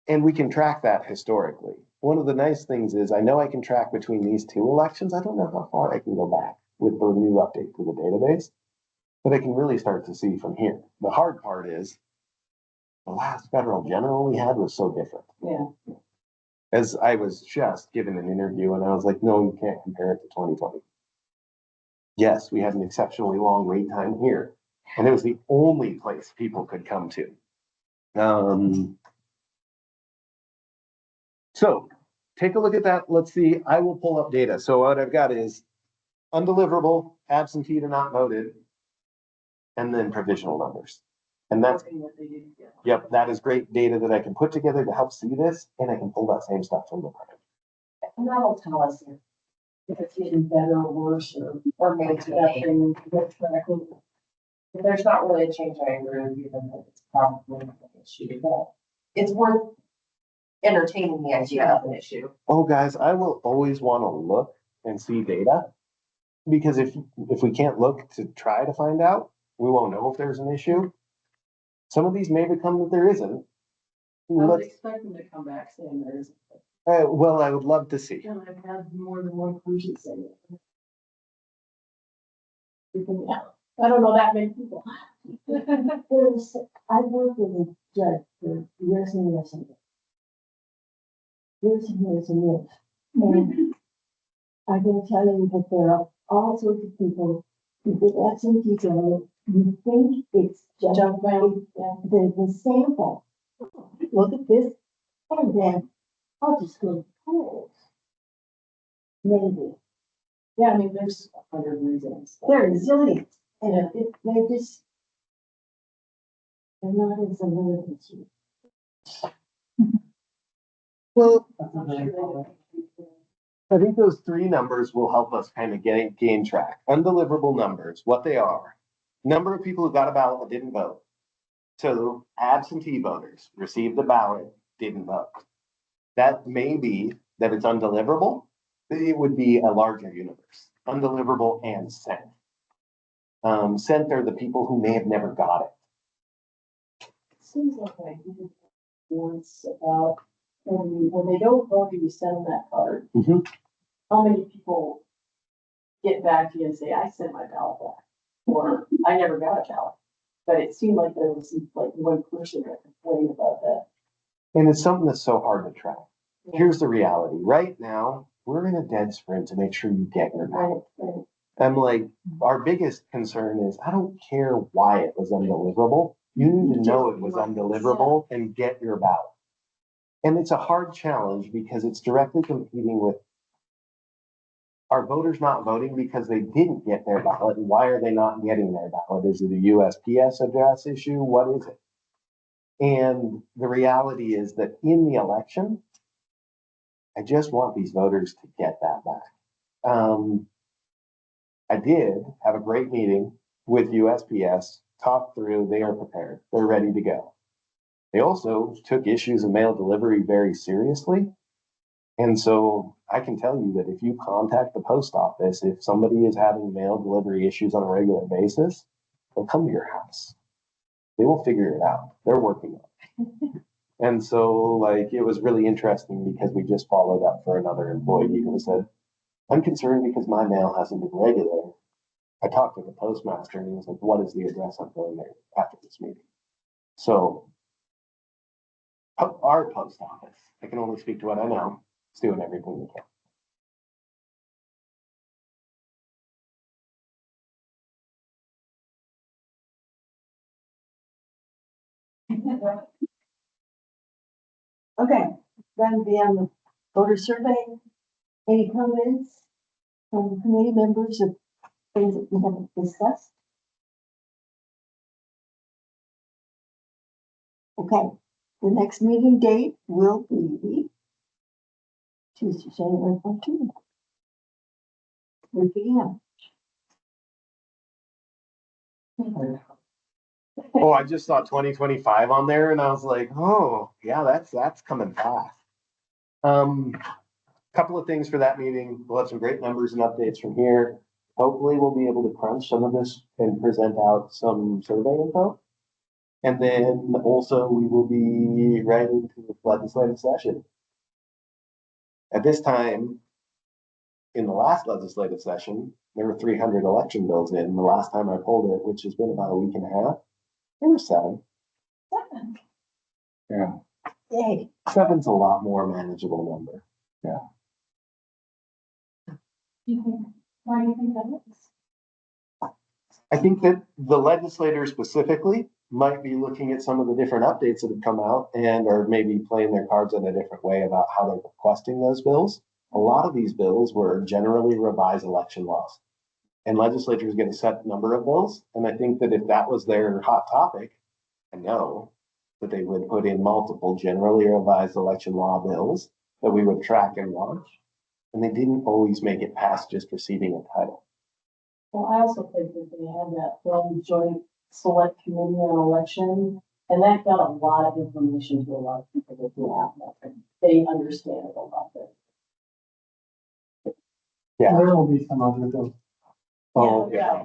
and we can track that historically. One of the nice things is I know I can track between these two elections. I don't know how far I can go back with the new update to the database, but I can really start to see from here. The hard part is the last federal general we had was so different. Yeah. As I was just given an interview and I was like, no, you can't compare it to 2020. Yes, we had an exceptionally long wait time here, and it was the only place people could come to. So take a look at that. Let's see. I will pull up data. So what I've got is undeliverable, absentee to not voted, and then provisional numbers. And that's, What they didn't get. yep, that is great data that I can put together to help see this, and I can pull that same stuff from the card. And that'll tell us if it's getting better or worse or maintaining, tracking. If there's not really a change, I agree with you, then it's probably an issue, but it's worth entertaining the idea of an issue. Oh, guys, I will always want to look and see data. Because if we can't look to try to find out, we won't know if there's an issue. Some of these may become that there isn't. I would Let's, expect them to come back saying there isn't. well, I would love to see. And I've had more than one person say it. I don't know that many people. I worked with a judge for years and years and years. Years and years and years. And I can tell you that there are all sorts of people who get absentee ballot. You think it's just the sample. Look at this, and then I'll just go to the polls. Maybe. Yeah, I mean, there's 100 reasons. There are zillions, and they're just, they're not as alert as you. Well, I'm sure I think those three numbers will help us kind of gain track. Undeliverable numbers, what they are. Number of people who got a ballot but didn't vote. So absentee voters received the ballot, didn't vote. That may be that it's undeliverable. It would be a larger universe. Undeliverable and sent. Sent are the people who may have never got it. It seems like I did once about when they don't vote, you send them that card. Mhm. How many people get back to you and say, I sent my ballot back, or I never got a ballot? But it seemed like there was like one person that complained about that. And it's something that's so hard to track. Here's the reality. Right now, we're in a dead sprint to make sure you get your ballot. Right. I'm like, our biggest concern is I don't care why it was undeliverable. You need to know it was undeliverable and get your ballot. And it's a hard challenge because it's directly competing with, are voters not voting because they didn't get their ballot? And why are they not getting their ballot? Is it a USPS address issue? What is it? And the reality is that in the election, I just want these voters to get that back. I did have a great meeting with USPS, talked through, they are prepared, they're ready to go. They also took issues of mail delivery very seriously. And so I can tell you that if you contact the post office, if somebody is having mail delivery issues on a regular basis, they'll come to your house. They will figure it out. They're working on it. And so, like, it was really interesting because we just followed up for another employee who said, I'm concerned because my mail hasn't been regular. I talked to the postmaster and he was like, what is the address I'm going there after this meeting? So our post office, I can only speak to what I know, is doing everything we can. Okay, then beyond the voter survey, any comments from committee members of things that we haven't discussed? Okay, the next meeting date will be Tuesday, January 14th. 3 p.m. Oh, I just saw 2025 on there and I was like, oh, yeah, that's coming fast. Couple of things for that meeting. We'll have some great numbers and updates from here. Hopefully we'll be able to crunch some of this and present out some survey info. And then also we will be right into the legislative session. At this time, in the last legislative session, there were 300 election bills in. The last time I pulled it, which has been about a week and a half, there were 7. Yeah. Yay. 7's a lot more manageable number. Yeah. Why do you think that is? I think that the legislators specifically might be looking at some of the different updates that have come out and are maybe playing their cards in a different way about how they're requesting those bills. A lot of these bills were generally revised election laws. And legislators get a set number of bills. And I think that if that was their hot topic, I know that they would put in multiple generally revised election law bills that we would track and watch. And they didn't always make it past just receiving a title. Well, I also think that they had that one joint select committee on election, and that got a lot of information to a lot of people that do have that. They understand it a lot better. Yeah. There will be some other bills. Oh, Yeah.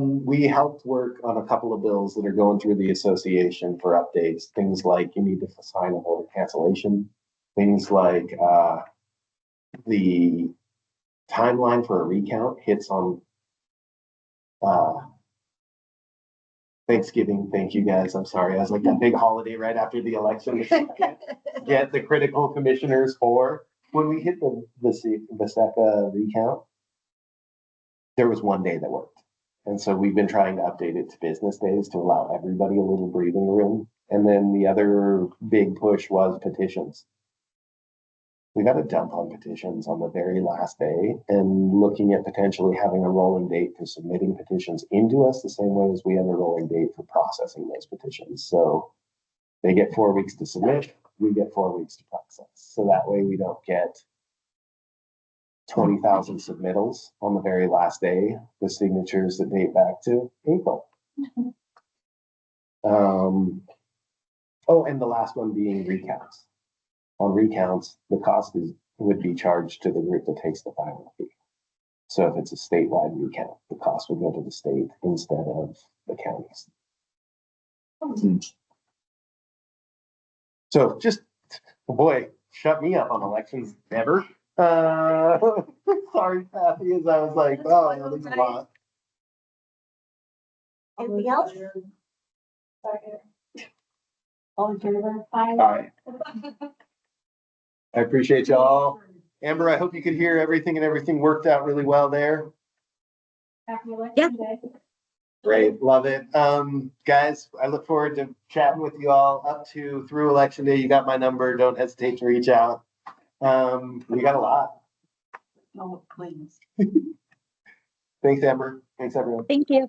We helped work on a couple of bills that are going through the association for updates. Things like you need to sign a voter cancellation. Things like the timeline for a recount hits on Thanksgiving. Thank you guys. I'm sorry. I was like that big holiday right after the election. Get the critical commissioners for when we hit the SECA recount. There was one day that worked. And so we've been trying to update it to business days to allow everybody a little breathing room. And then the other big push was petitions. We got a dump on petitions on the very last day and looking at potentially having a rolling date for submitting petitions into us the same way as we have a rolling date for processing those petitions. So they get 4 weeks to submit, we get 4 weeks to process. So that way we don't get 20,000 submittals on the very last day with signatures that date back to April. Oh, and the last one being recounts. On recounts, the cost would be charged to the group that takes the final fee. So if it's a statewide recount, the cost would go to the state instead of the counties. So just, boy, shut me up on elections, never. Sorry, Kathy, as I was like, oh, yeah, there's a lot. Anything else? All in favor? Aye. I appreciate y'all. Amber, I hope you could hear everything and everything worked out really well there. Happy election day. Great, love it. Guys, I look forward to chatting with you all up to through election day. You got my number. Don't hesitate to reach out. We got a lot. Oh, please. Thanks, Amber. Thanks, everyone. Thank you.